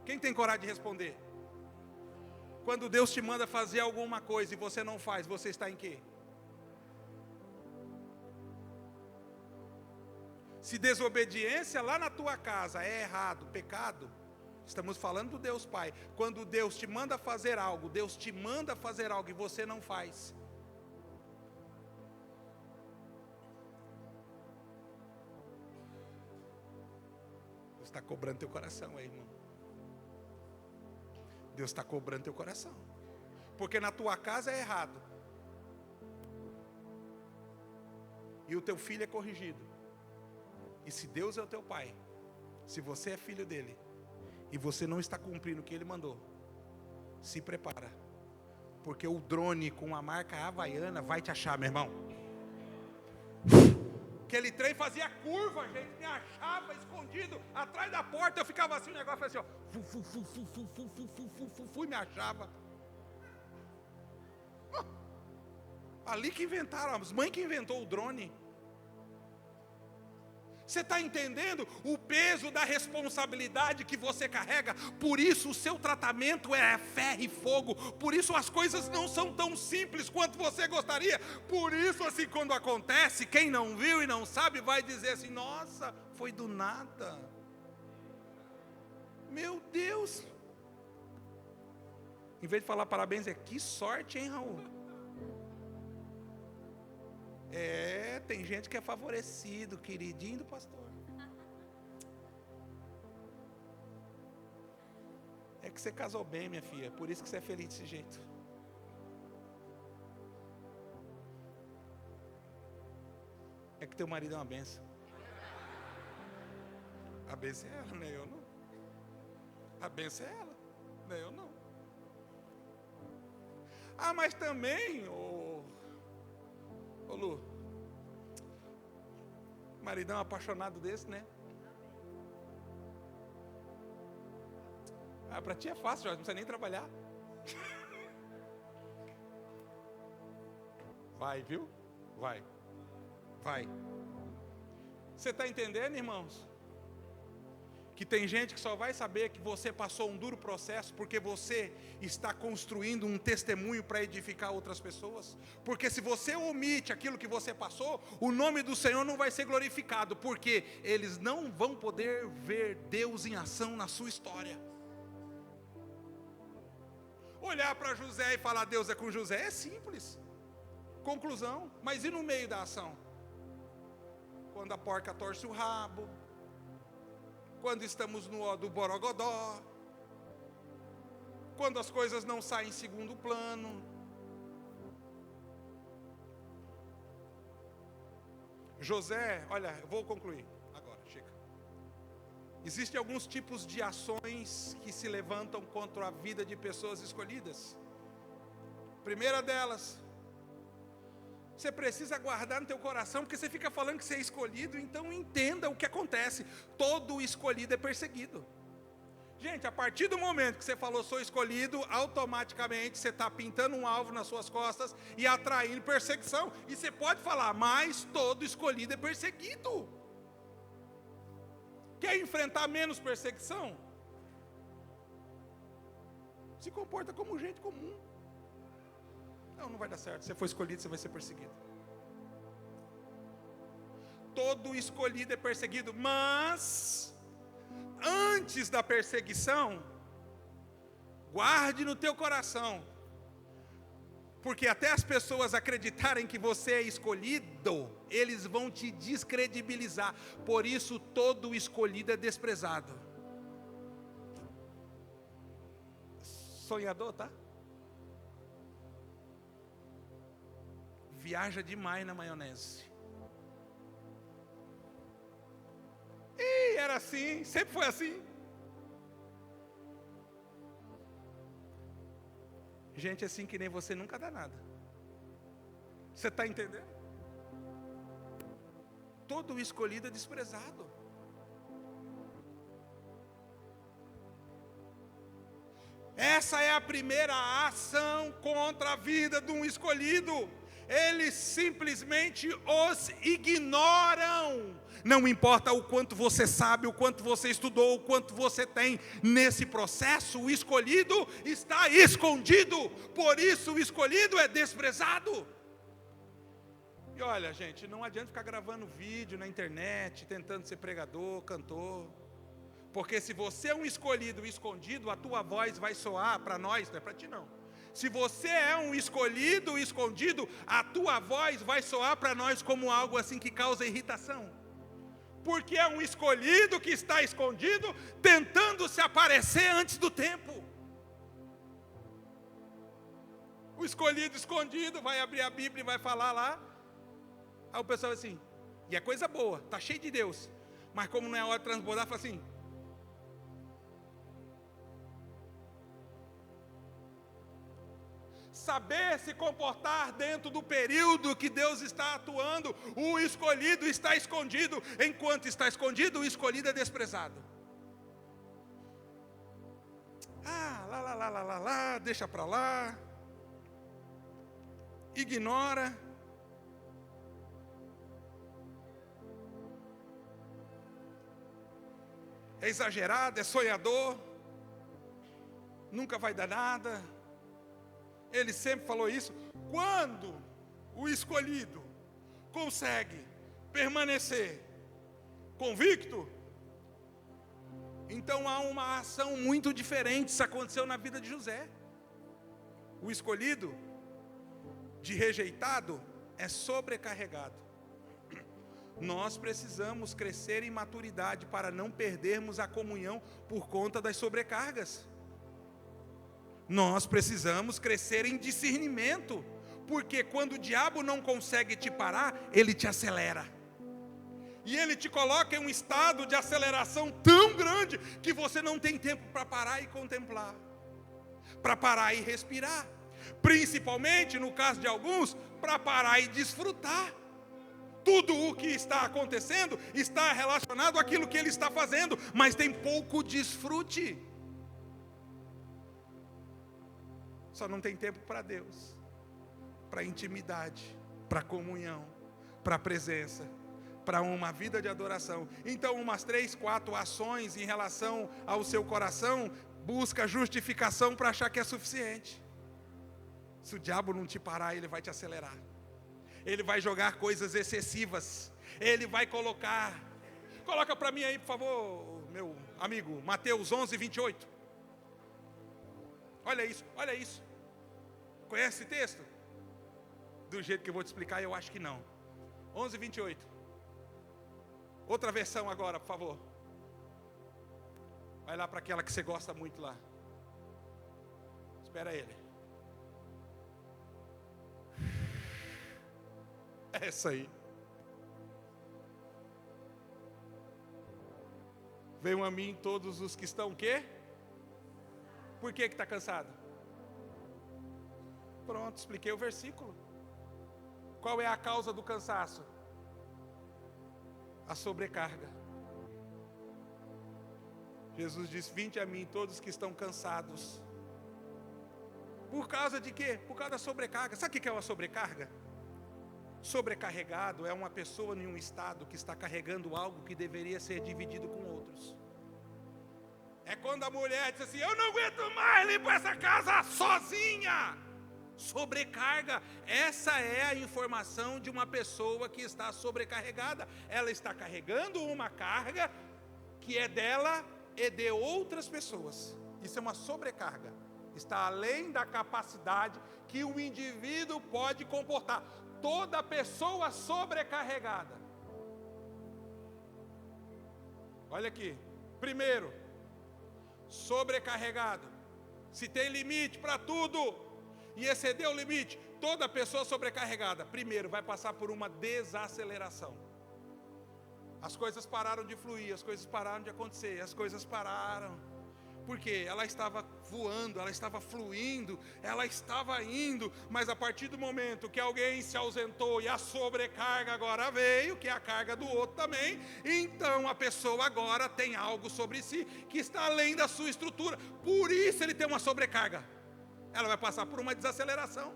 Quem tem coragem de responder? Quando Deus te manda fazer alguma coisa e você não faz, você está em quê? Se desobediência lá na tua casa é errado, pecado, estamos falando do Deus Pai. Quando Deus te manda fazer algo, Deus te manda fazer algo e você não faz. Deus está cobrando teu coração aí, irmão. Deus está cobrando teu coração. Porque na tua casa é errado. E o teu filho é corrigido. E se Deus é o teu pai, se você é filho dele, e você não está cumprindo o que ele mandou, se prepara. Porque o drone com a marca havaiana vai te achar, meu irmão. Aquele trem fazia curva, gente, me achava escondido atrás da porta, eu ficava assim, o negócio fazia assim, ó, me achava. Ali que inventaram, as mães que inventou o drone. Você está entendendo o peso da responsabilidade que você carrega? Por isso o seu tratamento é ferro e fogo. Por isso as coisas não são tão simples quanto você gostaria. Por isso assim, quando acontece, quem não viu e não sabe vai dizer assim, nossa, foi do nada. Meu Deus. Em vez de falar parabéns, é que sorte, hein, Raul? Tem gente que é favorecido, queridinho do pastor. É que você casou bem, minha filha, por isso que você é feliz desse jeito. É que teu marido é uma benção. A benção é ela, não é eu não. A benção é ela, não é eu não. Ah, mas também, ô Lu, maridão apaixonado desse, né? Ah, pra ti é fácil, Jorge, não precisa nem trabalhar. Vai, viu? Vai. Você está entendendo, irmãos? Que tem gente que só vai saber que você passou um duro processo porque você está construindo um testemunho para edificar outras pessoas. Porque se você omite aquilo que você passou, o nome do Senhor não vai ser glorificado, porque eles não vão poder ver Deus em ação na sua história. Olhar para José e falar Deus é com José é simples. Conclusão, mas e no meio da ação? Quando a porca torce o rabo, quando estamos no ó do borogodó, quando as coisas não saem em segundo plano. José, olha, eu vou concluir agora, chega. Existem alguns tipos de ações que se levantam contra a vida de pessoas escolhidas. Primeira delas, você precisa guardar no teu coração, porque você fica falando que você é escolhido, então entenda o que acontece. Todo escolhido é perseguido. Gente, a partir do momento que você falou sou escolhido, automaticamente você está pintando um alvo nas suas costas e atraindo perseguição. E você pode falar, mas todo escolhido é perseguido. Quer enfrentar menos perseguição? Se comporta como gente comum. Não vai dar certo. Se você for escolhido, você vai ser perseguido. Todo escolhido é perseguido, mas antes da perseguição, guarde no teu coração, porque até as pessoas acreditarem que você é escolhido, eles vão te descredibilizar. Por isso todo escolhido é desprezado. Sonhador, tá? Viaja demais na maionese. E era assim, sempre foi assim. Gente assim que nem você nunca dá nada. Você está entendendo? Todo escolhido é desprezado. Essa é a primeira ação contra a vida de um escolhido. Eles simplesmente os ignoram. Não importa o quanto você sabe, o quanto você estudou, o quanto você tem nesse processo, o escolhido está escondido. Por isso o escolhido é desprezado. E olha, gente, não adianta ficar gravando vídeo na internet, tentando ser pregador, cantor. Porque se você é um escolhido escondido, a tua voz vai soar para nós, não é para ti não. Se você é um escolhido escondido, a tua voz vai soar para nós como algo assim que causa irritação. Porque é um escolhido que está escondido, tentando se aparecer antes do tempo. O escolhido escondido vai abrir a Bíblia e vai falar lá. Aí o pessoal vai assim, e é coisa boa, está cheio de Deus. Mas como não é hora de transbordar, fala assim. Saber se comportar dentro do período que Deus está atuando. O escolhido está escondido. Enquanto está escondido, o escolhido é desprezado. Deixa para lá. Ignora. É exagerado, é sonhador. Nunca vai dar nada. Ele sempre falou isso. Quando o escolhido consegue permanecer convicto, então há uma ação muito diferente. Isso aconteceu na vida de José. O escolhido, de rejeitado, é sobrecarregado. Nós precisamos crescer em maturidade para não perdermos a comunhão por conta das sobrecargas. Nós precisamos crescer em discernimento, porque quando o diabo não consegue te parar, ele te acelera. E ele te coloca em um estado de aceleração tão grande, que você não tem tempo para parar e contemplar, para parar e respirar. Principalmente, no caso de alguns, para parar e desfrutar. Tudo o que está acontecendo está relacionado àquilo que ele está fazendo, mas tem pouco desfrute. Só não tem tempo para Deus, para intimidade, para comunhão, para presença, para uma vida de adoração. Então, umas 3, 4 ações em relação ao seu coração, busca justificação para achar que é suficiente. Se o diabo não te parar, ele vai te acelerar. Ele vai jogar coisas excessivas. Ele vai coloca para mim aí, por favor, meu amigo, Mateus 11, 28. Olha isso, olha isso. Conhece esse texto? Do jeito que eu vou te explicar, eu acho que não. 11, 28. Outra versão agora, por favor. Vai lá para aquela que você gosta muito lá. Espera ele. É essa aí. Venham a mim todos os que estão o quê? Por que está cansado? Pronto, expliquei o versículo. Qual é a causa do cansaço? A sobrecarga. Jesus disse, vinde a mim todos que estão cansados. Por causa de quê? Por causa da sobrecarga. Sabe o que é uma sobrecarga? Sobrecarregado é uma pessoa em um estado que está carregando algo que deveria ser dividido com outros. É quando a mulher diz assim, eu não aguento mais limpar essa casa sozinha. Sobrecarga, essa é a informação de uma pessoa que está sobrecarregada. Ela está carregando uma carga que é dela e de outras pessoas. Isso é uma sobrecarga. Está além da capacidade que o indivíduo pode comportar. Toda pessoa sobrecarregada. Olha aqui. Primeiro, sobrecarregado. Se tem limite para tudo e exceder o limite, toda pessoa sobrecarregada, primeiro, vai passar por uma desaceleração. As coisas pararam de fluir, as coisas pararam de acontecer, as coisas pararam. Por quê? Ela estava voando, ela estava fluindo, ela estava indo, mas a partir do momento que alguém se ausentou e a sobrecarga agora veio, que é a carga do outro também, então a pessoa agora tem algo sobre si que está além da sua estrutura, por isso ele tem uma sobrecarga. Ela vai passar por uma desaceleração.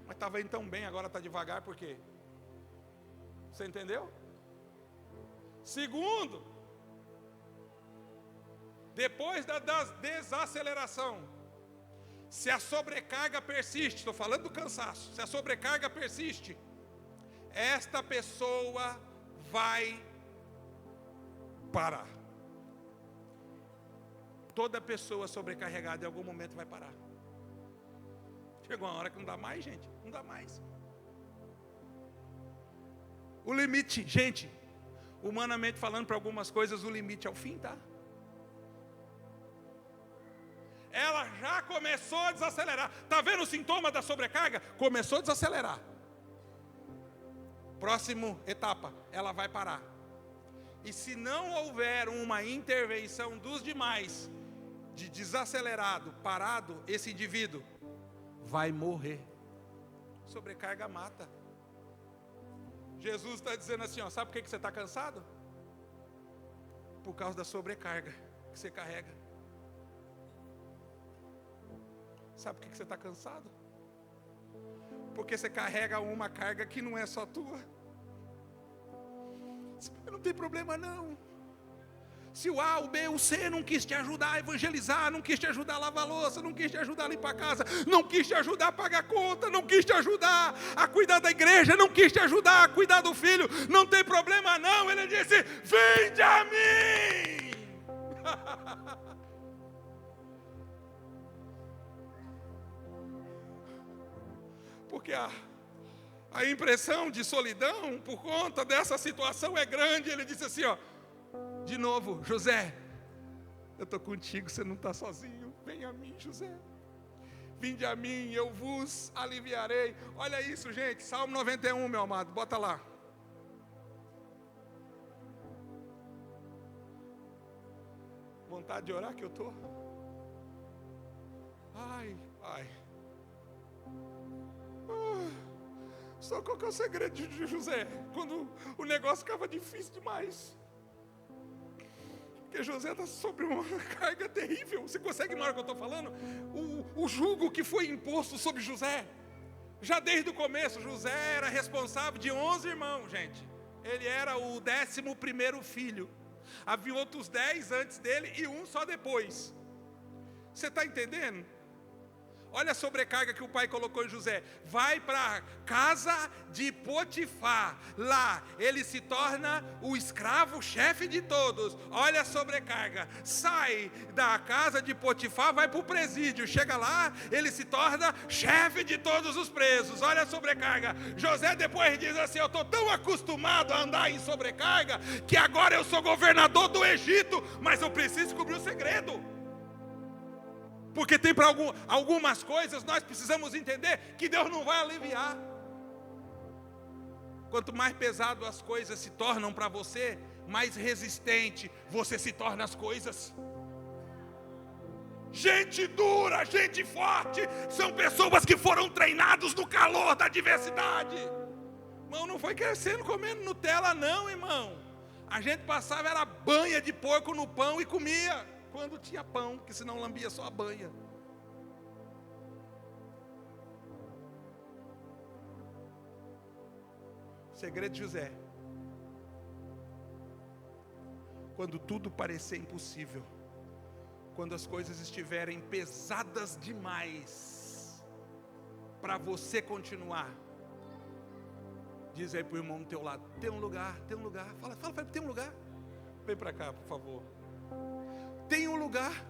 Mas estava indo tão bem, agora está devagar, por quê? Você entendeu? Segundo, depois da desaceleração, se a sobrecarga persiste, estou falando do cansaço, se a sobrecarga persiste, esta pessoa vai parar. Toda pessoa sobrecarregada em algum momento vai parar. Chegou uma hora que não dá mais, gente, não dá mais. O limite, gente, humanamente falando, para algumas coisas, o limite é o fim, tá? Ela já começou a desacelerar. Está vendo o sintoma da sobrecarga? Começou a desacelerar. Próxima etapa, ela vai parar. E se não houver uma intervenção dos demais, de desacelerado, parado, esse indivíduo vai morrer. Sobrecarga mata. Jesus está dizendo assim, ó, sabe por que você está cansado? Por causa da sobrecarga que você carrega. Sabe por que você está cansado? Porque você carrega uma carga que não é só tua. Não tem problema não. Se o A, o B, o C não quis te ajudar a evangelizar, não quis te ajudar a lavar a louça, não quis te ajudar a limpar a casa, não quis te ajudar a pagar a conta, não quis te ajudar a cuidar da igreja, não quis te ajudar a cuidar do filho, não tem problema não. Ele disse, vinde a mim. Porque a impressão de solidão por conta dessa situação é grande. Ele disse assim, ó, de novo, José, eu estou contigo, você não está sozinho. Vem a mim, José. Vinde a mim, eu vos aliviarei. Olha isso, gente, Salmo 91, meu amado, bota lá. Vontade de orar que eu estou. Ai, ai. Só qual que é o segredo de José? Quando o negócio ficava difícil demais. Porque José está sobre uma carga terrível. Você consegue imaginar o que eu estou falando? O jugo que foi imposto sobre José. Já desde o começo, José era responsável de 11 irmãos, gente. Ele era o 11º filho. Havia outros 10 antes dele e um só depois. Você está entendendo? Olha a sobrecarga que o pai colocou em José. Vai para a casa de Potifar. Lá ele se torna o escravo chefe de todos. Olha a sobrecarga. Sai da casa de Potifar, vai para o presídio. Chega lá, ele se torna chefe de todos os presos. Olha a sobrecarga. José depois diz assim, eu estou tão acostumado a andar em sobrecarga, que agora eu sou governador do Egito, mas eu preciso descobrir o segredo. Porque tem para algumas coisas nós precisamos entender que Deus não vai aliviar. Quanto mais pesado as coisas se tornam para você, mais resistente você se torna às coisas. Gente dura, gente forte, são pessoas que foram treinados no calor da adversidade. Irmão, não foi crescendo comendo Nutella não, irmão. A gente passava, era banha de porco no pão e comia. Quando tinha pão, porque senão lambia só a banha. Segredo de José. Quando tudo parecer impossível, quando as coisas estiverem pesadas demais para você continuar, diz aí para o irmão do teu lado, tem um lugar, tem um lugar. Fala, tem um lugar. Vem para cá, por favor. Tem um lugar.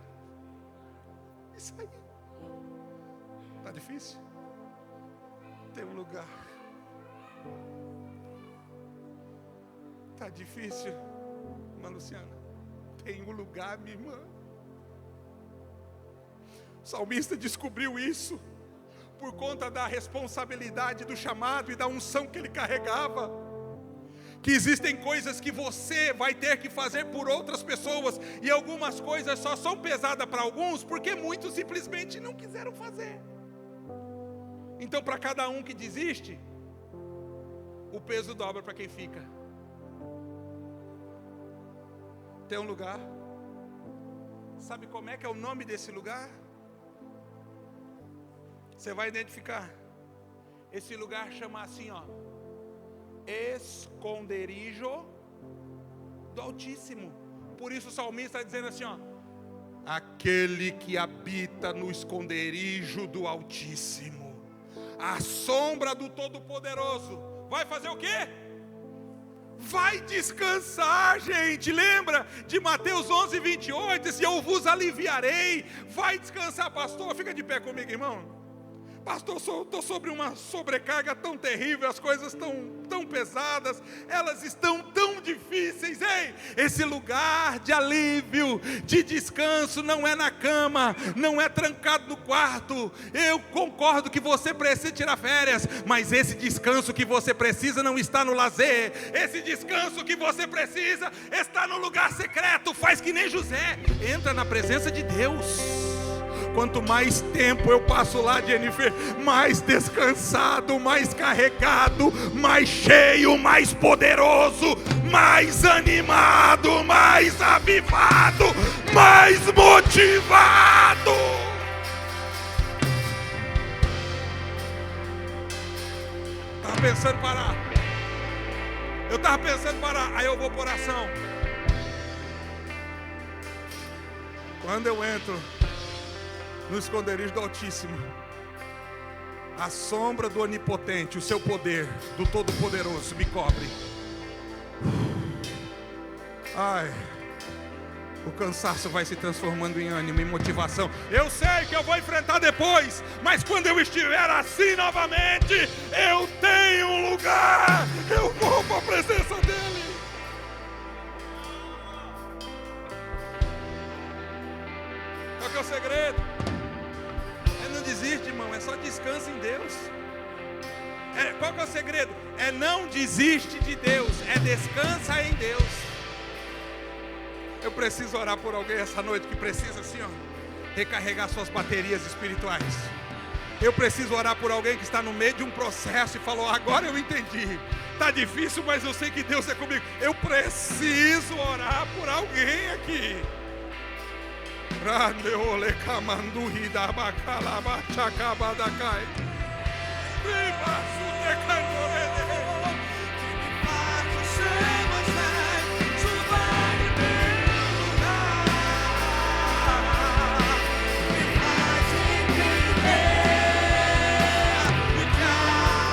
Isso aí. Está difícil? Tem um lugar. Está difícil, irmã Luciana? Tem um lugar, minha irmã. O salmista descobriu isso por conta da responsabilidade do chamado e da unção que ele carregava. Que existem coisas que você vai ter que fazer por outras pessoas, e algumas coisas só são pesadas para alguns, porque muitos simplesmente não quiseram fazer. Então, para cada um que desiste, o peso dobra para quem fica. Tem um lugar, sabe como é que é o nome desse lugar? Você vai identificar. Esse lugar chama assim, ó, esconderijo do Altíssimo. Por isso o salmista está dizendo assim, ó, aquele que habita no esconderijo do Altíssimo, a sombra do Todo-Poderoso, vai fazer o quê? Vai descansar, gente. Lembra de Mateus 11:28? Se eu vos aliviarei, vai descansar. Pastor, fica de pé comigo, irmão. Pastor, estou sobre uma sobrecarga tão terrível, as coisas tão pesadas, elas estão tão difíceis. Ei, esse lugar de alívio, de descanso, não é na cama, não é trancado no quarto. Eu concordo que você precisa tirar férias, mas esse descanso que você precisa não está no lazer. Esse descanso que você precisa está no lugar secreto. Faz que nem José, entra na presença de Deus. Quanto mais tempo eu passo lá, Jennifer, mais descansado, mais carregado, mais cheio, mais poderoso, mais animado, mais avivado, mais motivado. Estava pensando em parar. Eu estava pensando em parar, aí eu vou por ação. Quando eu entro no esconderijo do Altíssimo, a sombra do Onipotente, o seu poder, do Todo-Poderoso me cobre. Ai, o cansaço vai se transformando em ânimo, em motivação. Eu sei que eu vou enfrentar depois, mas quando eu estiver assim novamente, eu tenho um lugar, eu vou para a presença dEle. Qual que é o segredo? Não desiste, irmão, é só descansa em Deus. Qual que é o segredo? É não desiste de Deus, é descansa em Deus. Eu preciso orar por alguém essa noite que precisa assim, ó, recarregar suas baterias espirituais. Eu preciso orar por alguém que está no meio de um processo e falou, agora eu entendi. Está difícil, mas eu sei que Deus é comigo. Eu preciso orar por alguém aqui.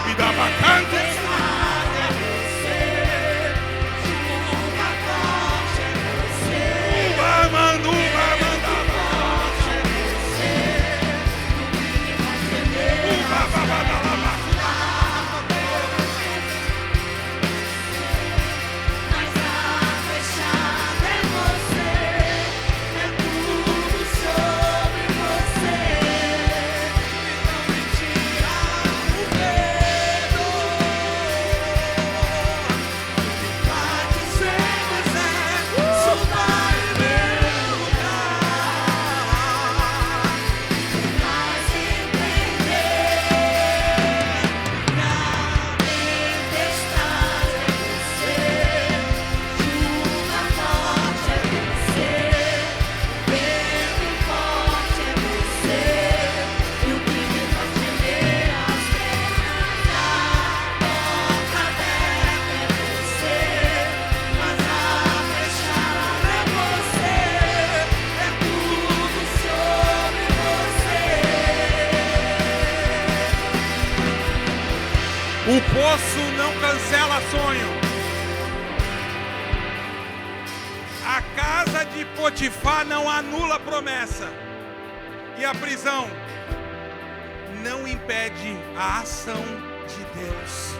Me dá bacante. O poço não cancela sonho. A casa de Potifar não anula promessa. E a prisão não impede a ação de Deus.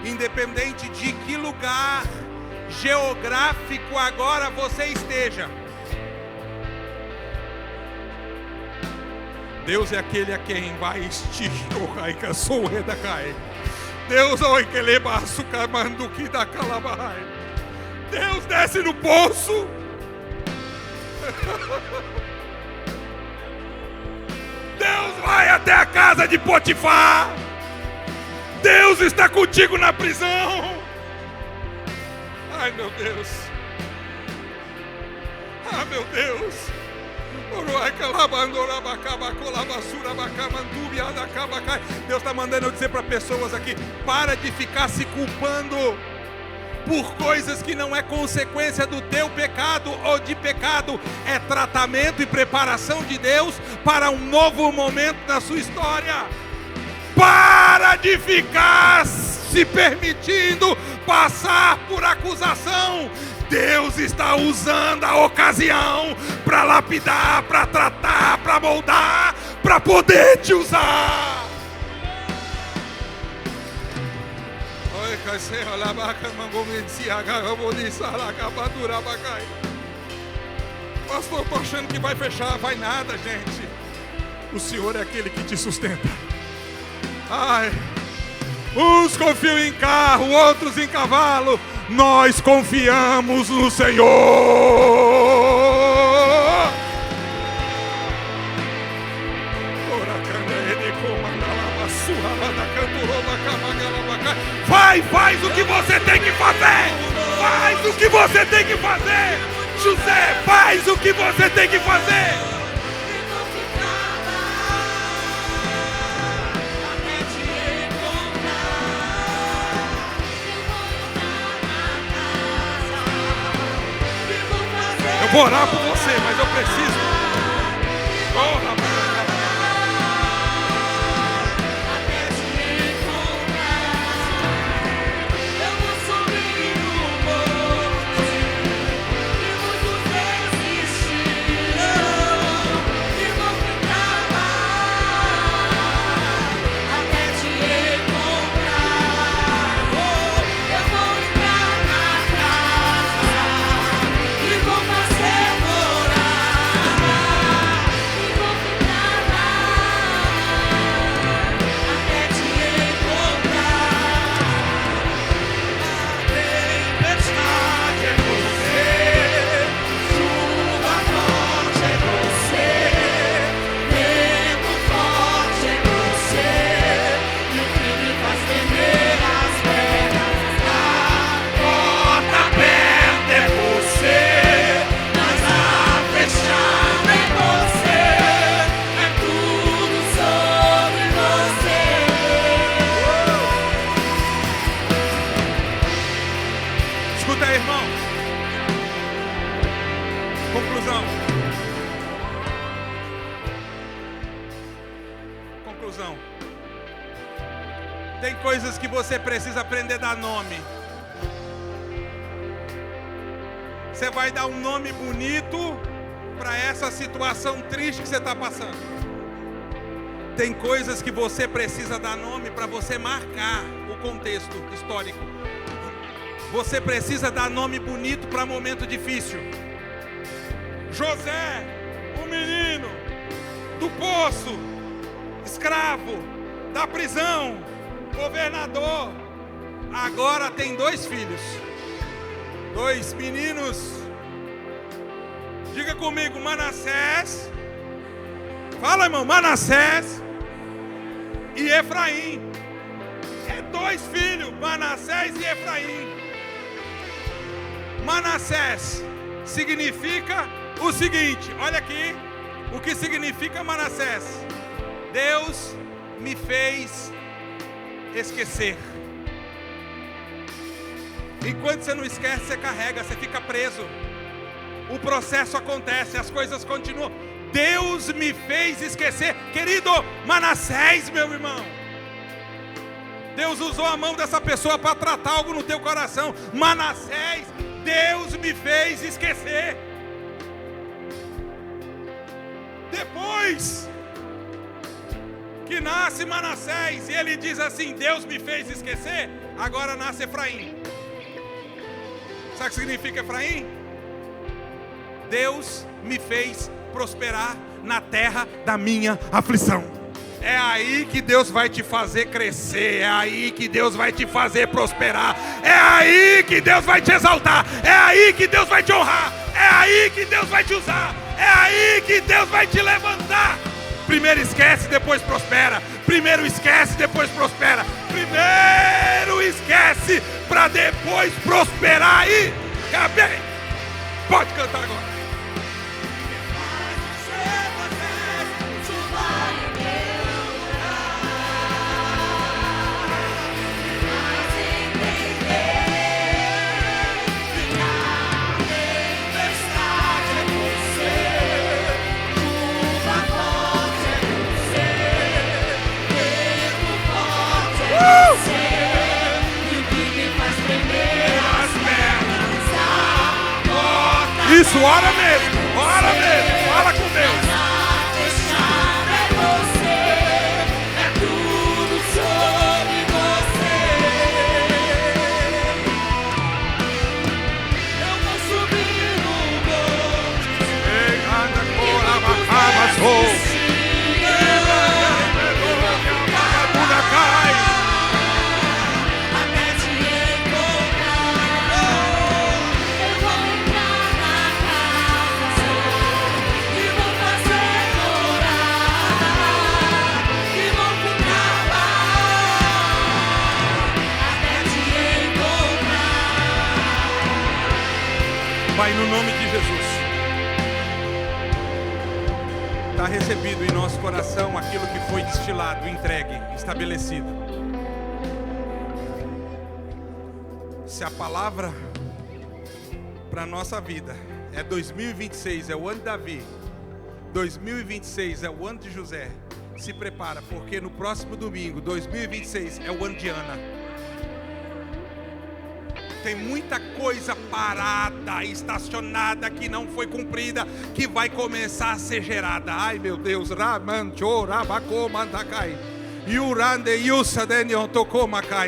Independente de que lugar geográfico agora você esteja, Deus é aquele a quem vai Deus, Deus desce no poço. Deus vai até a casa de Potifar. Deus está contigo na prisão. Ai, meu Deus. Ah, meu Deus. Deus está mandando eu dizer para pessoas aqui: para de ficar se culpando por coisas que não é consequência do teu pecado ou de pecado. É tratamento e preparação de Deus para um novo momento na sua história. Para de ficar se permitindo passar por acusação. Deus está usando a ocasião para lapidar, para tratar, para moldar, para poder te usar. Pastor, estou achando que vai fechar. Vai nada, gente. O Senhor é aquele que te sustenta. Ai, uns confiam em carro, outros em cavalo. Nós confiamos no Senhor. Faz o que você tem que fazer. Faz o que você tem que fazer. José, faz o que você tem que fazer. Eu vou orar por você, mas eu preciso. Oh, rapaz. Tem coisas que você precisa aprender a dar nome. Você vai dar um nome bonito para essa situação triste que você está passando. Tem coisas que você precisa dar nome para você marcar o contexto histórico. Você precisa dar nome bonito para momento difícil. José, o menino do poço, escravo, da prisão, governador, agora tem 2 filhos, 2 meninos. Diga comigo, Manassés. Fala, irmão, Manassés e Efraim. É 2 filhos, Manassés e Efraim. Manassés significa o seguinte, olha aqui o que significa Manassés: Deus me fez esquecer. Enquanto você não esquece, você carrega, você fica preso. O processo acontece, as coisas continuam. Deus me fez esquecer. Querido Manassés, meu irmão, Deus usou a mão dessa pessoa para tratar algo no teu coração. Manassés, Deus me fez esquecer. Depois que nasce Manassés, e ele diz assim: Deus me fez esquecer. Agora nasce Efraim. Sabe o que significa Efraim? Deus me fez prosperar na terra da minha aflição. É aí que Deus vai te fazer crescer. É aí que Deus vai te fazer prosperar. É aí que Deus vai te exaltar. É aí que Deus vai te honrar. É aí que Deus vai te usar. É aí que Deus vai te levantar. Primeiro esquece, depois prospera. Primeiro esquece, depois prospera. Primeiro esquece, para depois prosperar. E acabei. Pode cantar agora. Isso, ora mesmo, fala com Deus. É tudo sobre você. Eu vou subir no monte. Ei, anda com a bacana, Pai, no nome de Jesus, está recebido em nosso coração aquilo que foi destilado, entregue, estabelecido. Se a palavra para a nossa vida é 2026, é o ano de Davi, 2026 é o ano de José, se prepara, porque no próximo domingo, 2026, é o ano de Ana. Tem muita coisa parada, estacionada, que não foi cumprida, que vai começar a ser gerada. Ai meu Deus,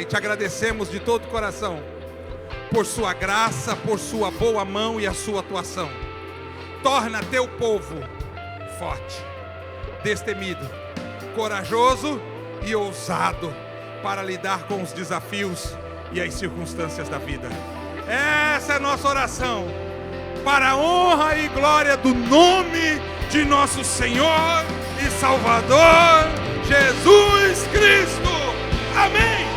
te agradecemos de todo o coração por sua graça, por sua boa mão e a sua atuação. Torna teu povo forte, destemido, corajoso e ousado para lidar com os desafios e as circunstâncias da vida. Essa é a nossa oração, para a honra e glória do nome de nosso Senhor e Salvador Jesus Cristo. Amém.